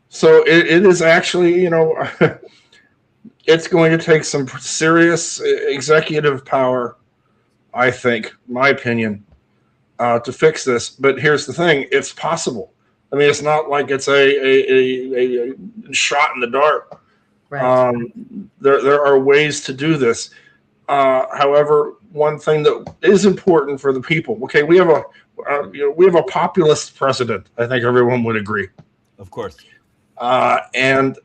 So it is actually, it's going to take some serious executive power, I think, my opinion, to fix this. But here's the thing: it's possible. I mean, it's not like it's a shot in the dark. Right. There are ways to do this. However, one thing that is important for the people. Okay, we have a populist president. I think everyone would agree. Of course. And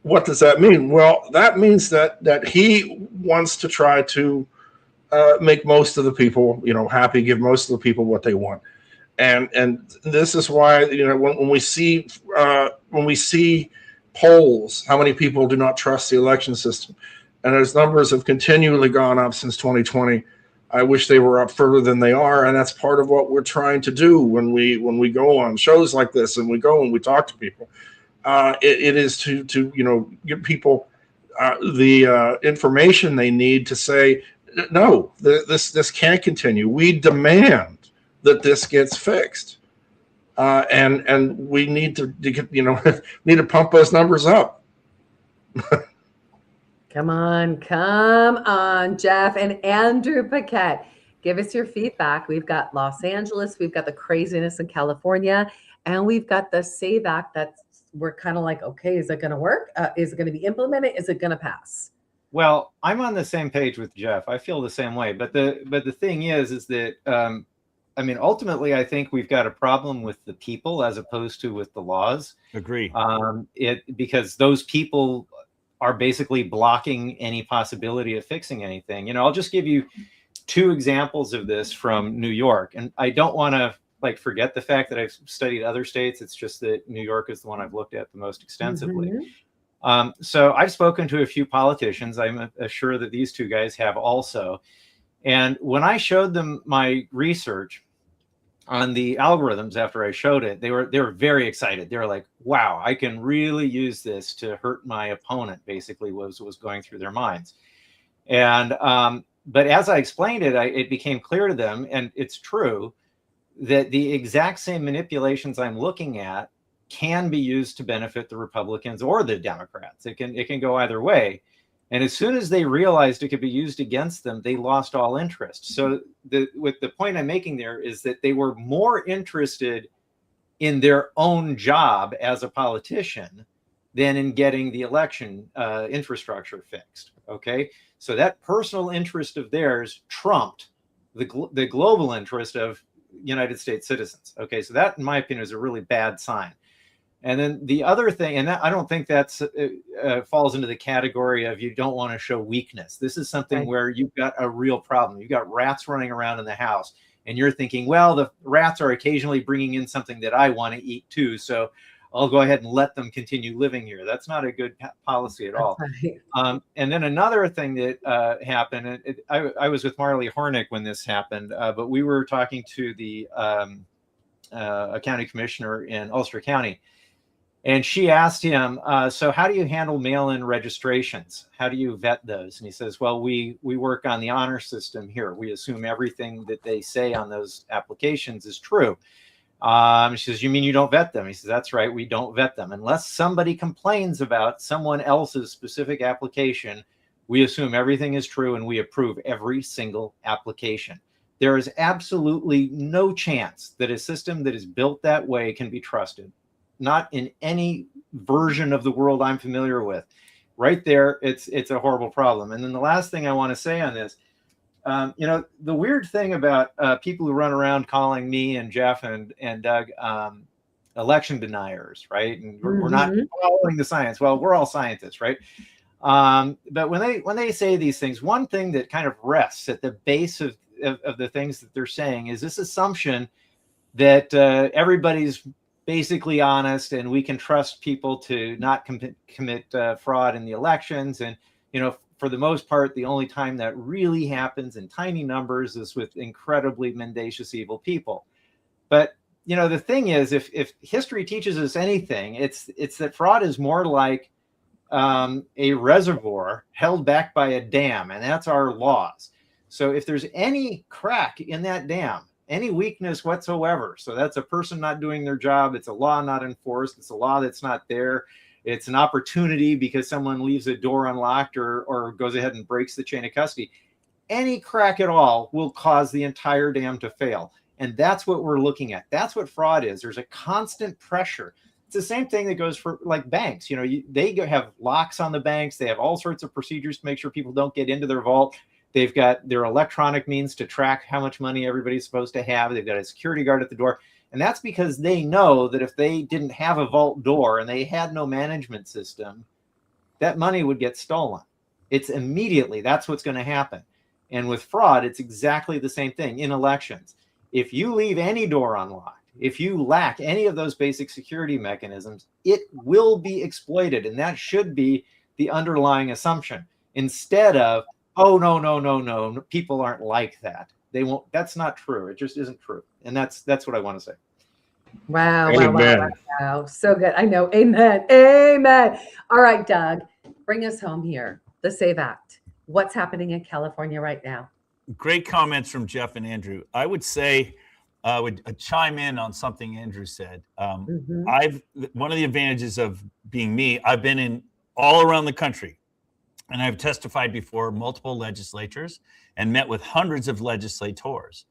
what does that mean? Well, that means that he wants to try to make most of the people, happy, give most of the people what they want. And this is why when we see polls, how many people do not trust the election system, and those numbers have continually gone up since 2020. I wish they were up further than they are, and that's part of what we're trying to do when we go on shows like this and we go and we talk to people. It is to give people the information they need to say no, this can't continue. We demand that this gets fixed, and we need to need to pump those numbers up. Come on, Jeff and Andrew Paquette. Give us your feedback. We've got Los Angeles, we've got the craziness in California, and we've got the SAVE Act we're kind of like, okay, is it going to work? Is it going to be implemented? Is it going to pass? Well, I'm on the same page with Jeff. I feel the same way. But the thing is that ultimately, I think we've got a problem with the people as opposed to with the laws. Agree. Because those people are basically blocking any possibility of fixing anything. I'll just give you two examples of this from New York, and I don't want to like forget the fact that I've studied other states. It's just that New York is the one I've looked at the most extensively. So I've spoken to a few politicians. I'm sure that these two guys have also. And when I showed them my research on the algorithms after I showed it, they were very excited. They were like, wow, I can really use this to hurt my opponent, basically was going through their minds. And but as I explained it, it became clear to them, and it's true, that the exact same manipulations I'm looking at can be used to benefit the Republicans or the Democrats. It can go either way. And as soon as they realized it could be used against them, they lost all interest. So the point I'm making there is that they were more interested in their own job as a politician than in getting the election infrastructure fixed. Okay, so that personal interest of theirs trumped the global interest of United States citizens. Okay, so that, in my opinion, is a really bad sign. And then the other thing, and that, I don't think that's falls into the category of you don't want to show weakness. This is something where you've got a real problem. You've got rats running around in the house, and you're thinking, well, the rats are occasionally bringing in something that I want to eat too, so I'll go ahead and let them continue living here. That's not a good policy at all. And then another thing that happened, I was with Marley Hornick when this happened, but we were talking to the a county commissioner in Ulster County. And she asked him, so how do you handle mail-in registrations? How do you vet those? And he says, well, we work on the honor system here. We assume everything that they say on those applications is true. She says, you mean you don't vet them? He says, that's right. We don't vet them. Unless somebody complains about someone else's specific application, we assume everything is true and we approve every single application. There is absolutely no chance that a system that is built that way can be trusted. Not in any version of the world I'm familiar with. Right there, it's a horrible problem. And then the last thing I want to say on this, the weird thing about people who run around calling me and Jeff and Doug election deniers, right? And we're not following the science. Well, we're all scientists, right? But when they say these things, one thing that kind of rests at the base of the things that they're saying is this assumption that everybody's basically honest and we can trust people to not commit fraud in the elections. And, for the most part, the only time that really happens in tiny numbers is with incredibly mendacious, evil people. But, the thing is, if history teaches us anything, it's that fraud is more like a reservoir held back by a dam, and that's our laws. So if there's any crack in that dam, any weakness whatsoever, so that's a person not doing their job, it's a law not enforced, it's a law that's not there, it's an opportunity because someone leaves a door unlocked or goes ahead and breaks the chain of custody, any crack at all will cause the entire dam to fail. And that's what we're looking at. That's what fraud is. There's a constant pressure. It's the same thing that goes for like banks. They have locks on the banks. They have all sorts of procedures to make sure people don't get into their vault. They've got their electronic means to track how much money everybody's supposed to have. They've got a security guard at the door. And that's because they know that if they didn't have a vault door and they had no management system, that money would get stolen. It's immediately, that's what's going to happen. And with fraud, it's exactly the same thing in elections. If you leave any door unlocked, if you lack any of those basic security mechanisms, it will be exploited. And that should be the underlying assumption. Instead of, oh, no, people aren't like that. They won't. That's not true. It just isn't true. And that's what I want to say. Wow. So good. I know. Amen. All right, Doug, bring us home here. The SAVE Act. What's happening in California right now? Great comments from Jeff and Andrew. I would say, I would chime in on something Andrew said. One of the advantages of being me, I've been in all around the country. And I've testified before multiple legislatures and met with hundreds of legislators.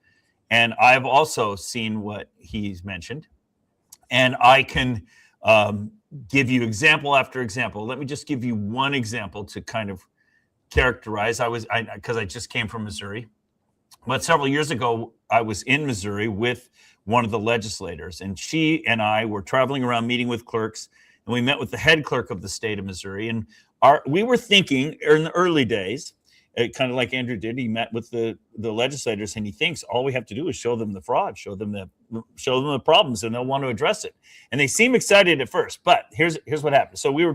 And I've also seen what he's mentioned. And I can give you example after example. Let me just give you one example to kind of characterize. Because I just came from Missouri. But several years ago, I was in Missouri with one of the legislators. And she and I were traveling around meeting with clerks. And we met with the head clerk of the state of Missouri. And we were thinking in the early days, kind of like Andrew did. He met with the legislators, and he thinks all we have to do is show them the fraud, show them the problems, and they'll want to address it. And they seem excited at first, but here's what happened. So we were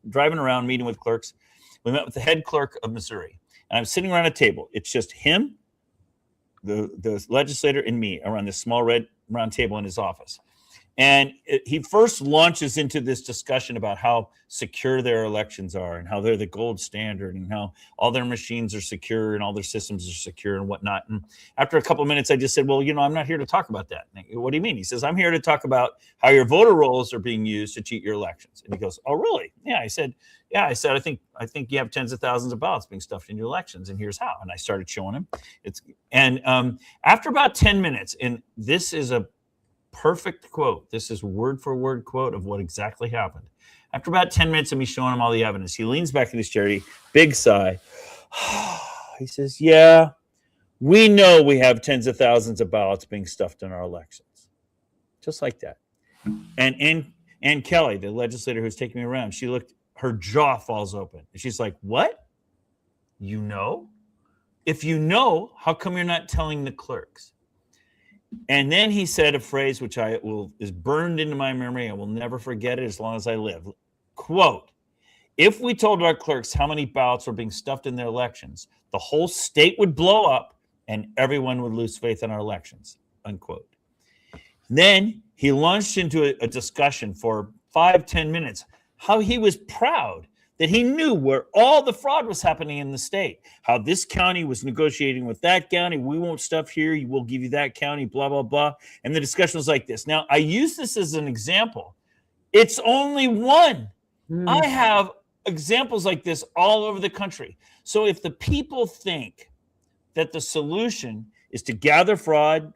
driving around meeting with clerks. We met with the head clerk of Missouri, and I'm sitting around a table. It's just him, the legislator, and me around this small red round table in his office. And he first launches into this discussion about how secure their elections are and how they're the gold standard and how all their machines are secure and all their systems are secure and whatnot. And after a couple of minutes, I just said, well, I'm not here to talk about that. What do you mean? He says, I'm here to talk about how your voter rolls are being used to cheat your elections. And he goes, oh, really? Yeah. I said, I think you have tens of thousands of ballots being stuffed in your elections, and here's how. And I started showing him. After about 10 minutes, and this is a perfect quote. This is word for word quote of what exactly happened. After about 10 minutes of me showing him all the evidence, he leans back in his chair, big sigh. He says, yeah, we know we have tens of thousands of ballots being stuffed in our elections. Just like that. And Ann Kelly, the legislator who's taking me around, her jaw falls open. And she's like, what? You know? If you know, how come you're not telling the clerks? And then he said a phrase which is burned into my memory. I will never forget it as long as I live. Quote, if we told our clerks how many ballots were being stuffed in their elections, the whole state would blow up and everyone would lose faith in our elections, unquote. Then he launched into a discussion for 5-10 minutes, how he was proud that he knew where all the fraud was happening in the state, how this county was negotiating with that county. We won't stuff here. We'll give you that county, blah, blah, blah. And the discussion was like this. Now, I use this as an example. It's only one. I have examples like this all over the country. So if the people think that the solution is to gather fraud,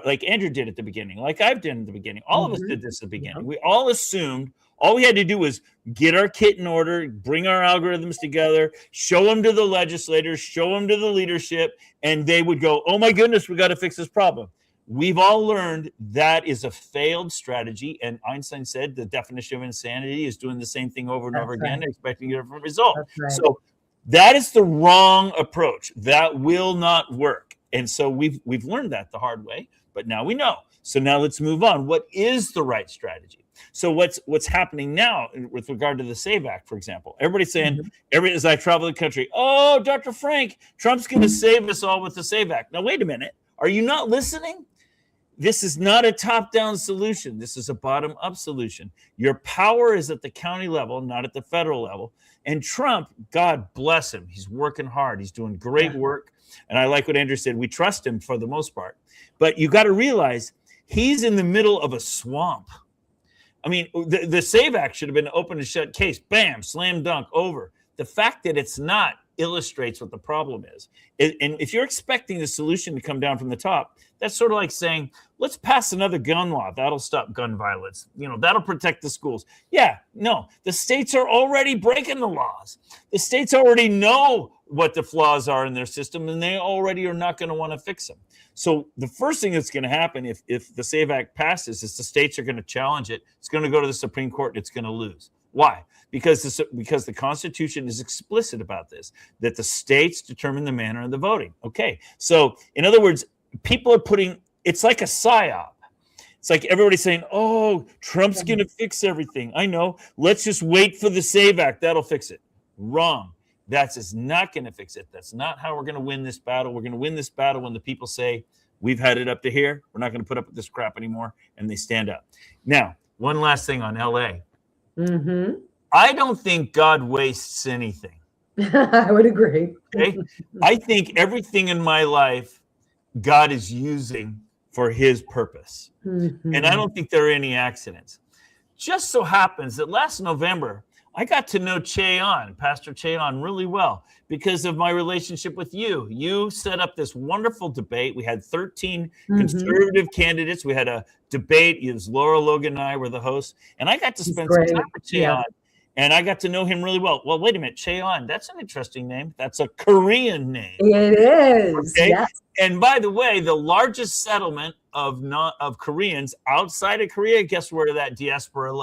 like Andrew did at the beginning, like I've done at the beginning, all of us did this at the beginning. We all assumed all we had to do was get our kit in order, bring our algorithms together, show them to the legislators, show them to the leadership, and they would go, oh my goodness, we got to fix this problem. We've all learned that is a failed strategy. And Einstein said the definition of insanity is doing the same thing over and over again, expecting a different result. So that is the wrong approach. That will not work. And so we've learned that the hard way, but now we know. So now let's move on. What is the right strategy? So what's happening now with regard to the SAVE Act, for example? Everybody's saying, as I travel the country, oh, Dr. Frank, Trump's going to save us all with the SAVE Act. Now, wait a minute. Are you not listening? This is not a top-down solution. This is a bottom-up solution. Your power is at the county level, not at the federal level. And Trump, God bless him. He's working hard. He's doing great work. And I like what Andrew said. We trust him for the most part. But you got to realize he's in the middle of a swamp. I mean, the SAVE Act should have been an open and shut case. Bam, slam dunk, over. The fact that it's not illustrates what the problem is. And if you're expecting the solution to come down from the top, that's sort of like saying, let's pass another gun law. That'll stop gun violence. That'll protect the schools. Yeah, no, the states are already breaking the laws. The states already know what the flaws are in their system, and they already are not going to want to fix them. So the first thing that's going to happen if the SAVE Act passes is the states are going to challenge it. It's going to go to the Supreme Court, and it's going to lose. Why? Because the Constitution is explicit about this, that the states determine the manner of the voting. Okay, so in other words, people are it's like a psyop. It's like everybody's saying, oh, Trump's going to fix everything. I know. Let's just wait for the SAVE Act. That'll fix it. Wrong. That is not going to fix it. That's not how we're going to win this battle. We're going to win this battle when the people say, we've had it up to here. We're not going to put up with this crap anymore. And they stand up. Now, one last thing on LA. I don't think God wastes anything. I would agree. Okay. I think everything in my life, God is using for his purpose. And I don't think there are any accidents. Just so happens that last November, I got to know Pastor Cheon, really well because of my relationship with you. You set up this wonderful debate. We had 13 conservative candidates. We had a debate. It was Laura Logan and I were the hosts. And I got to spend some time with Cheon. And I got to know him really well. Well, wait a minute, Cheon, that's an interesting name. That's a Korean name. It is. Okay? Yes. And by the way, the largest settlement of Koreans outside of Korea, guess where that diaspora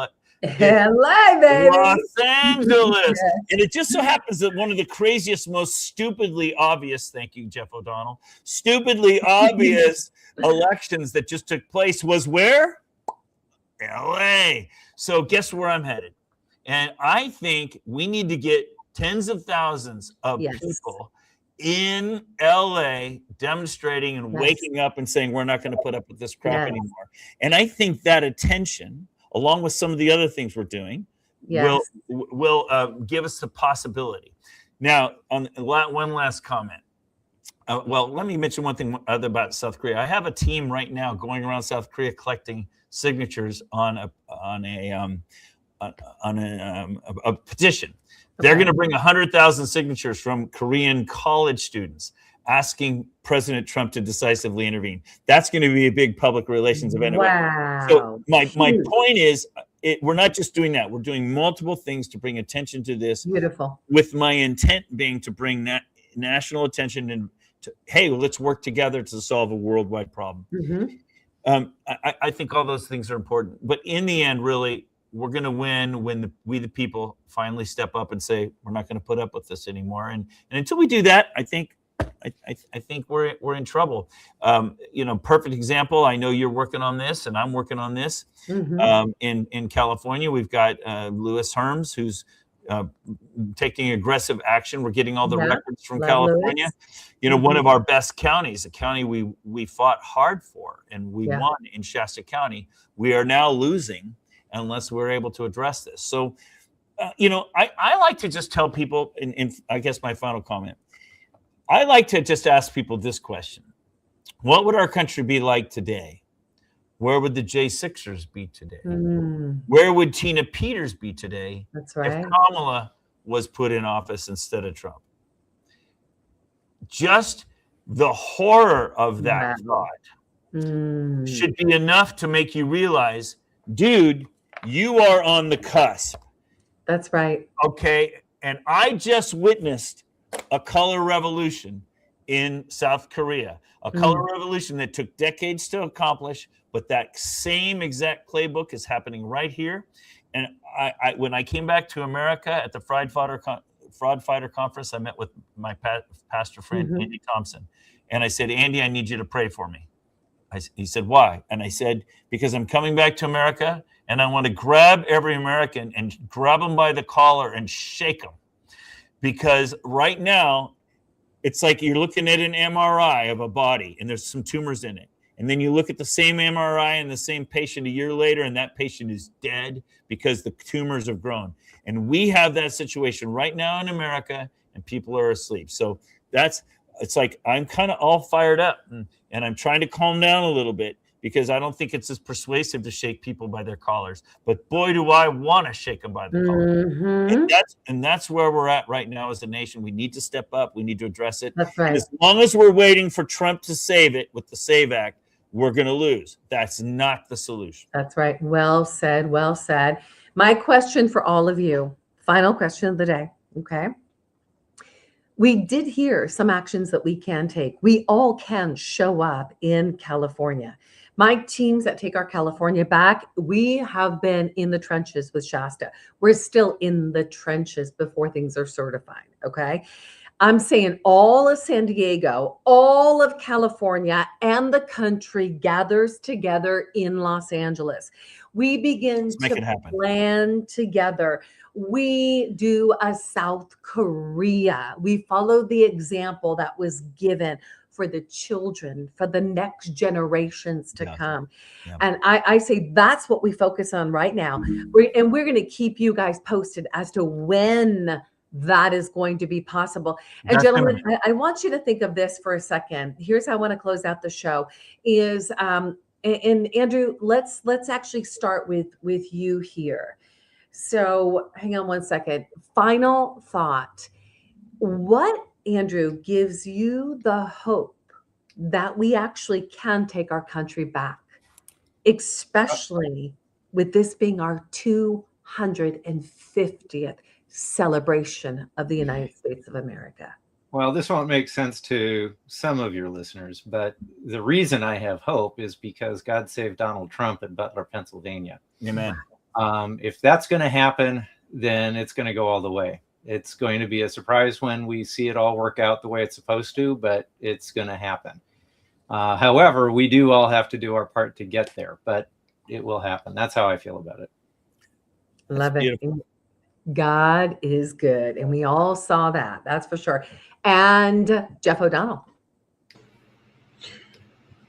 LA, baby. Los Angeles. And it just so happens that one of the craziest, most stupidly obvious, thank you, Jeff O'Donnell, stupidly obvious elections that just took place was where? LA. So guess where I'm headed? And I think we need to get tens of thousands of people in LA demonstrating and waking up and saying, we're not going to put up with this crap anymore. And I think that attention, along with some of the other things we're doing, will give us the possibility. Now, on one last comment. Well, let me mention one thing other about South Korea. I have a team right now going around South Korea collecting signatures on a petition. They're going to bring 100,000 signatures from Korean college students asking President Trump to decisively intervene. That's going to be a big public relations event. Wow. So my point is, we're not just doing that. We're doing multiple things to bring attention to this. Beautiful. With my intent being to bring national attention and to, hey, let's work together to solve a worldwide problem. I think all those things are important. But in the end, really, we're going to win when we the people finally step up and say we're not going to put up with this anymore. And until we do that, I think we're in trouble. Perfect example. I know you're working on this, and I'm working on this. In California, we've got Lewis Herms, who's taking aggressive action. We're getting all the records from California. Lewis. One of our best counties, a county we fought hard for, and we won in Shasta County. We are now losing unless we're able to address this. So, I like to just tell people, and I guess my final comment, I like to just ask people this question. What would our country be like today? Where would the J6ers be today? Where would Tina Peters be today? That's right. If Kamala was put in office instead of Trump? Just the horror of that thought should be enough to make you realize, dude, you are on the cusp. That's right. Okay. And I just witnessed a color revolution in South Korea, a color revolution that took decades to accomplish, but that same exact playbook is happening right here. And I when I came back to America at the Fraud Fighter Conference, I met with my pastor friend, Andy Thompson. And I said, Andy, I need you to pray for me. He said, why? And I said, because I'm coming back to America and I want to grab every American and grab them by the collar and shake them. Because right now, it's like you're looking at an MRI of a body and there's some tumors in it. And then you look at the same MRI and the same patient a year later, and that patient is dead because the tumors have grown. And we have that situation right now in America, and people are asleep. So it's like I'm kind of all fired up, and I'm trying to calm down a little bit because I don't think it's as persuasive to shake people by their collars. But boy, do I want to shake them by the collar. And that's where we're at right now as a nation. We need to step up. We need to address it. That's right. And as long as we're waiting for Trump to save it with the SAVE Act, we're going to lose. That's not the solution. That's right. Well said. Well said. My question for all of you, final question of the day. Okay. We did hear some actions that we can take. We all can show up in California. My teams that take our California back, we have been in the trenches with Shasta. We're still in the trenches before things are certified. Okay. I'm saying all of San Diego, all of California, and the country gathers together in Los Angeles. We begin to plan together. We do a South Korea. We follow the example that was given for the children, for the next generations to come. Yeah. And I say that's what we focus on right now. We're going to keep you guys posted as to when that is going to be possible. And gentlemen, I want you to think of this for a second. Here's how I want to close out the show is, and Andrew, let's actually start with you here. So hang on one second. Final thought. What, Andrew, gives you the hope that we actually can take our country back, especially with this being our 250th celebration of the United States of America? Well, this won't make sense to some of your listeners, but the reason I have hope is because God saved Donald Trump in Butler, Pennsylvania. Amen. If that's going to happen, then it's going to go all the way. It's going to be a surprise when we see it all work out the way it's supposed to, but it's going to happen. However, we do all have to do our part to get there, but it will happen. That's how I feel about it. Love it. God is good. And we all saw that. That's for sure. And Jeff O'Donnell.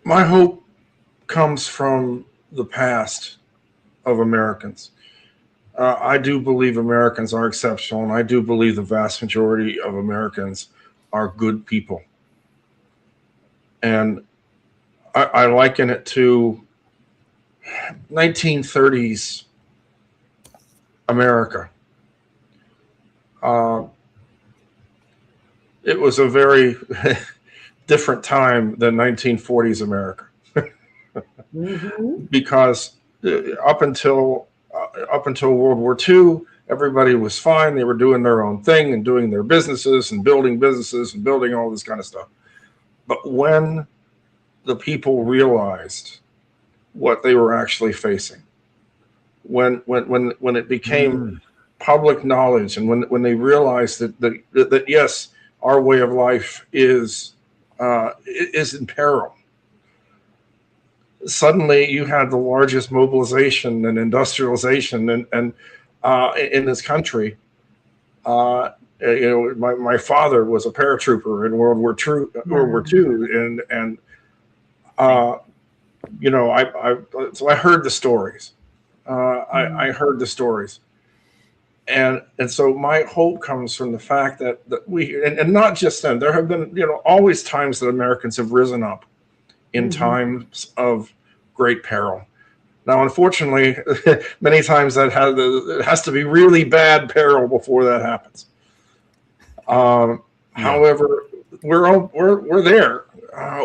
My hope comes from the past of Americans. I do believe Americans are exceptional, and I do believe the vast majority of Americans are good people. And I liken it to 1930s America. It was a very different time than 1940s America. Because up until World War II, everybody was fine. They were doing their own thing and doing their businesses and building all this kind of stuff. But when the people realized what they were actually facing, when it became public knowledge, and when they realized that yes, our way of life is in peril. Suddenly, you had the largest mobilization and industrialization and in this country. My father was a paratrooper in World War II, and so I heard the stories. I heard the stories, and so my hope comes from the fact that we, and not just then. There have been always times that Americans have risen up in times of great peril. Now, unfortunately, many times it has to be really bad peril before that happens. However, we're there.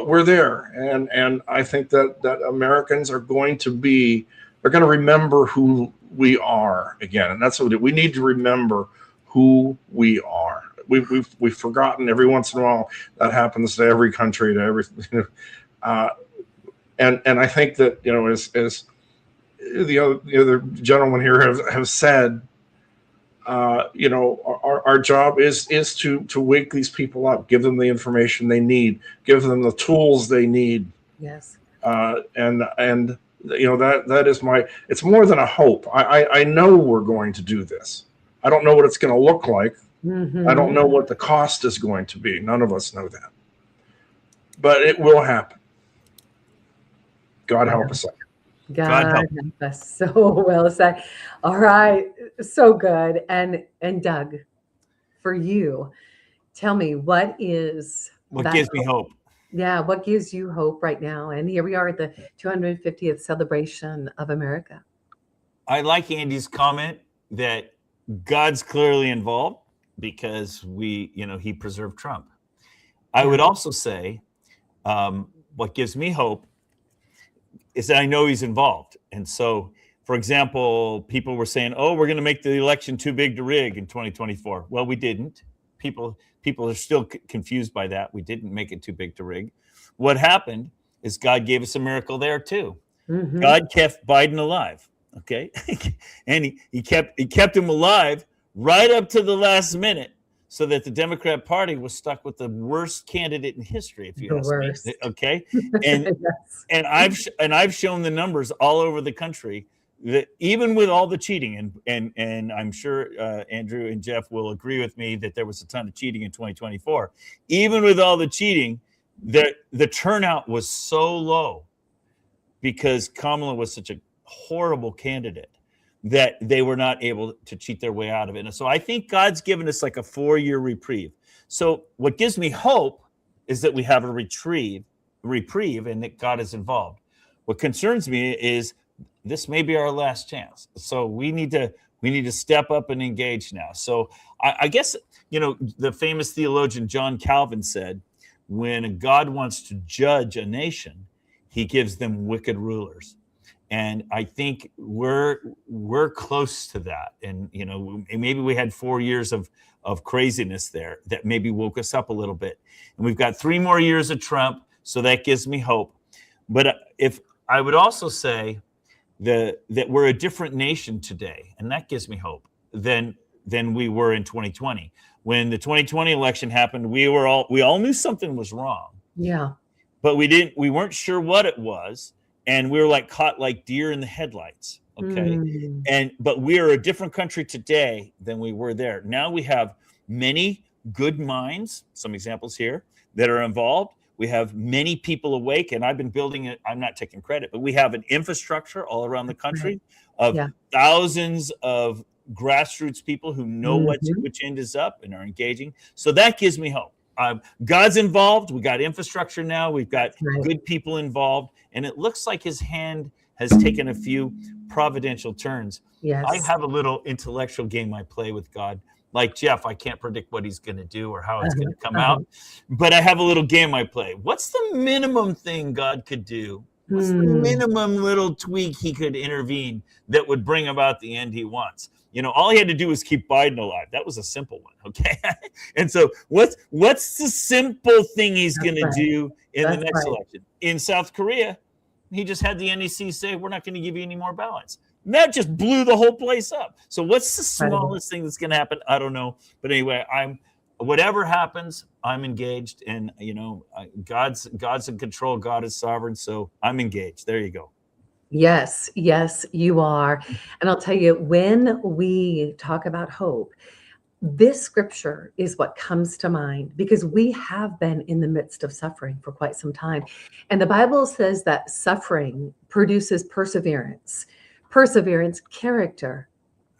We're there, and I think that Americans are going to remember who we are again, and that's what we need to remember who we are. We've forgotten every once in a while. That happens to every country, to every. And I think that as the other gentlemen here have said, our job is to wake these people up, give them the information they need, give them the tools they need. Yes. And that is it's more than a hope. I know we're going to do this. I don't know what it's going to look like. I don't know what the cost is going to be. None of us know that. But it will happen. God help us. God help us. So well said. All right. So good. And Doug, for you, tell me what gives me hope? Yeah. What gives you hope right now? And here we are at the 250th celebration of America. I like Andy's comment that God's clearly involved because he preserved Trump. I would also say what gives me hope is that I know he's involved. And so, for example, people were saying, oh, we're going to make the election too big to rig in 2024. Well, we didn't. People are still confused by that. We didn't make it too big to rig. What happened is God gave us a miracle there too. God kept Biden alive. Okay. And he kept him alive right up to the last minute, so that the Democrat Party was stuck with the worst candidate in history, if you ask me. Okay, and yes. and I've shown the numbers all over the country that even with all the cheating, and I'm sure Andrew and Jeff will agree with me that there was a ton of cheating in 2024. Even with all the cheating, the turnout was so low because Kamala was such a horrible candidate that they were not able to cheat their way out of it. And so I think God's given us like a 4-year reprieve. So what gives me hope is that we have a reprieve and that God is involved. What concerns me is this may be our last chance. So we need to step up and engage now. So I guess, the famous theologian John Calvin said, when God wants to judge a nation, he gives them wicked rulers. And I think we're close to that. And, maybe we had 4 years of craziness there that maybe woke us up a little bit. And we've got 3 more years of Trump. So that gives me hope. But if I would also say that we're a different nation today, and that gives me hope than we were in 2020. When the 2020 election happened, we all knew something was wrong. Yeah. But we weren't sure what it was, and we were like caught like deer in the headlights. Okay. But we are a different country today than we were there. Now we have many good minds, some examples here, that are involved. We have many people awake, and I've been building it. I'm not taking credit, but we have an infrastructure all around the country of thousands of grassroots people who know which end is up and are engaging. So that gives me hope. God's involved. We got infrastructure now. We've got good people involved, and it looks like his hand has taken a few providential turns. Yes. I have a little intellectual game I play with God. Like Jeff, I can't predict what he's going to do or how it's going to come out, but I have a little game I play. What's the minimum thing God could do? What's the minimum little tweak he could intervene that would bring about the end he wants? You know, all he had to do was keep Biden alive. That was a simple one, okay? And so what's the simple thing he's going to do in the next election? In South Korea, he just had the NEC say, we're not going to give you any more ballots. And that just blew the whole place up. So what's the smallest thing that's going to happen? I don't know. But anyway, whatever happens, I'm engaged. And, you know, God's in control. God is sovereign. So I'm engaged. There you go. Yes, you are. And I'll tell you, when we talk about hope, this scripture is what comes to mind, because we have been in the midst of suffering for quite some time. And the Bible says that suffering produces perseverance, character,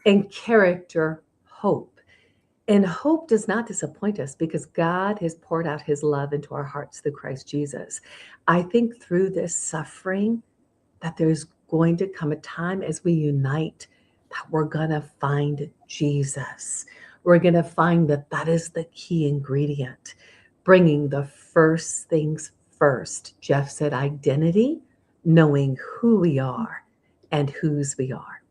and character, hope. And hope does not disappoint us because God has poured out his love into our hearts through Christ Jesus. I think through this suffering that there's going to come a time as we unite that we're going to find Jesus. We're going to find that is the key ingredient, bringing the first things first. Jeff said identity, knowing who we are and whose we are.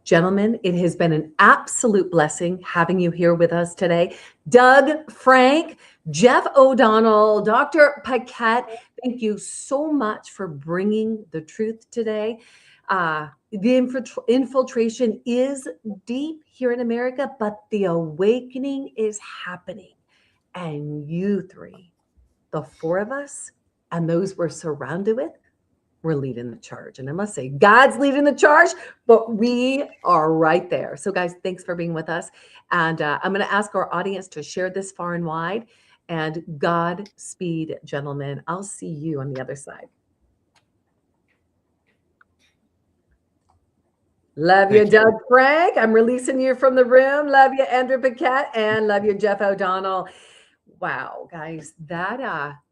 Gentlemen, it has been an absolute blessing having you here with us today. Doug, Frank, Jeff O'Donnell, Dr. Paquette, thank you so much for bringing the truth today. The infiltration is deep here in America, but the awakening is happening. And you three, the four of us, and those we're surrounded with, we're leading the charge. And I must say, God's leading the charge, but we are right there. So guys, thanks for being with us. And I'm going to ask our audience to share this far and wide. And Godspeed, gentlemen. I'll see you on the other side. Love you, Doug Frank. I'm releasing you from the room. Love you, Andrew Paquette, and love you, Jeff O'Donnell. Wow, guys,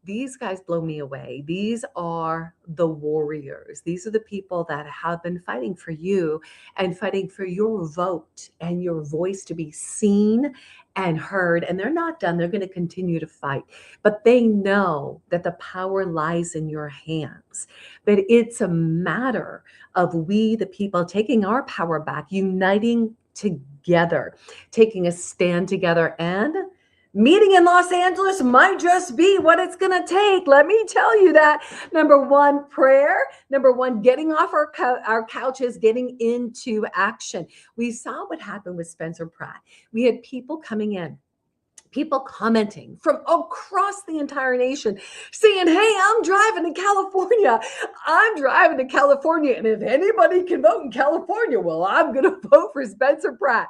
these guys blow me away. These are the warriors. These are the people that have been fighting for you and fighting for your vote and your voice to be seen and heard. And they're not done. They're going to continue to fight. But they know that the power lies in your hands. But it's a matter of we, the people, taking our power back, uniting together, taking a stand together, and meeting in Los Angeles might just be what it's going to take. Let me tell you that. Number one, prayer. Number one, getting off our couches, getting into action. We saw what happened with Spencer Pratt. We had people coming in, people commenting from across the entire nation saying, hey, I'm driving to California. And if anybody can vote in California, well, I'm going to vote for Spencer Pratt.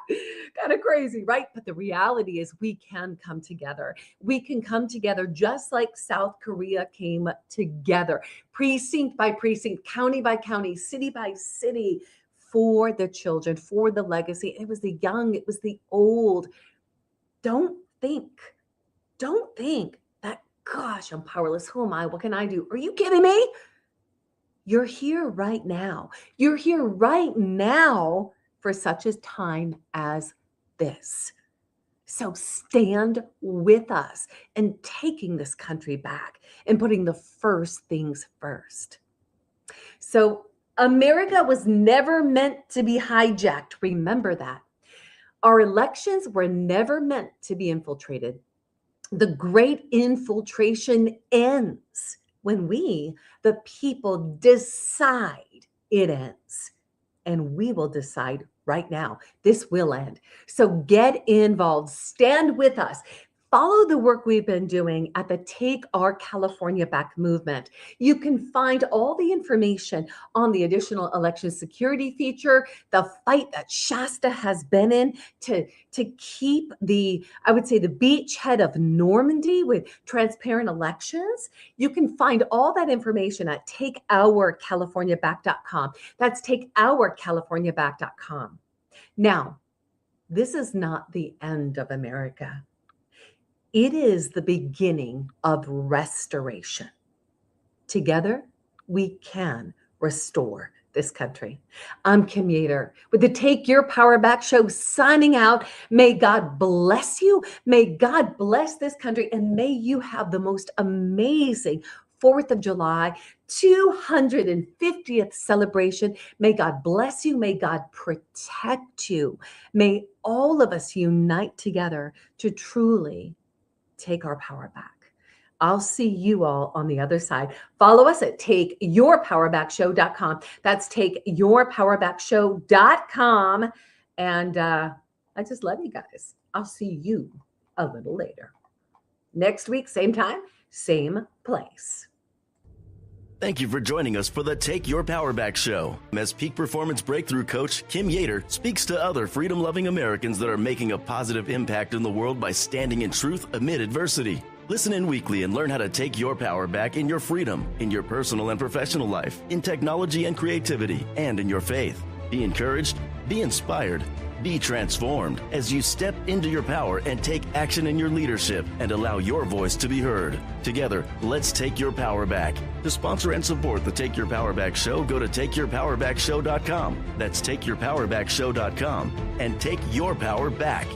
Kind of crazy, right? But the reality is we can come together. We can come together just like South Korea came together, precinct by precinct, county by county, city by city, for the children, for the legacy. It was the young, it was the old. Don't think that, gosh, I'm powerless. Who am I? What can I do? Are you kidding me? You're here right now. You're here right now for such a time as this. So stand with us in taking this country back and putting the first things first. So America was never meant to be hijacked. Remember that. Our elections were never meant to be infiltrated. The great infiltration ends when we, the people, decide it ends. And we will decide right now, this will end. So get involved, stand with us. Follow the work we've been doing at the Take Our California Back movement. You can find all the information on the additional election security feature, the fight that Shasta has been in to keep the beachhead of Normandy with transparent elections. You can find all that information at takeourcaliforniaback.com. That's takeourcaliforniaback.com. Now, this is not the end of America. It is the beginning of restoration. Together, we can restore this country. I'm Kim Yeater with the Take Your Power Back show, signing out. May God bless you. May God bless this country. And may you have the most amazing 4th of July, 250th celebration. May God bless you. May God protect you. May all of us unite together to truly take our power back. I'll see you all on the other side. Follow us at takeyourpowerbackshow.com. That's takeyourpowerbackshow.com. And I just love you guys. I'll see you a little later. Next week, same time, same place. Thank you for joining us for the Take Your Power Back show. As Peak Performance Breakthrough Coach Kim Yeater speaks to other freedom-loving Americans that are making a positive impact in the world by standing in truth amid adversity. Listen in weekly and learn how to take your power back in your freedom, in your personal and professional life, in technology and creativity, and in your faith. Be encouraged, be inspired, be transformed as you step into your power and take action in your leadership and allow your voice to be heard. Together, let's take your power back. To sponsor and support the Take Your Power Back show, go to takeyourpowerbackshow.com. That's takeyourpowerbackshow.com and take your power back.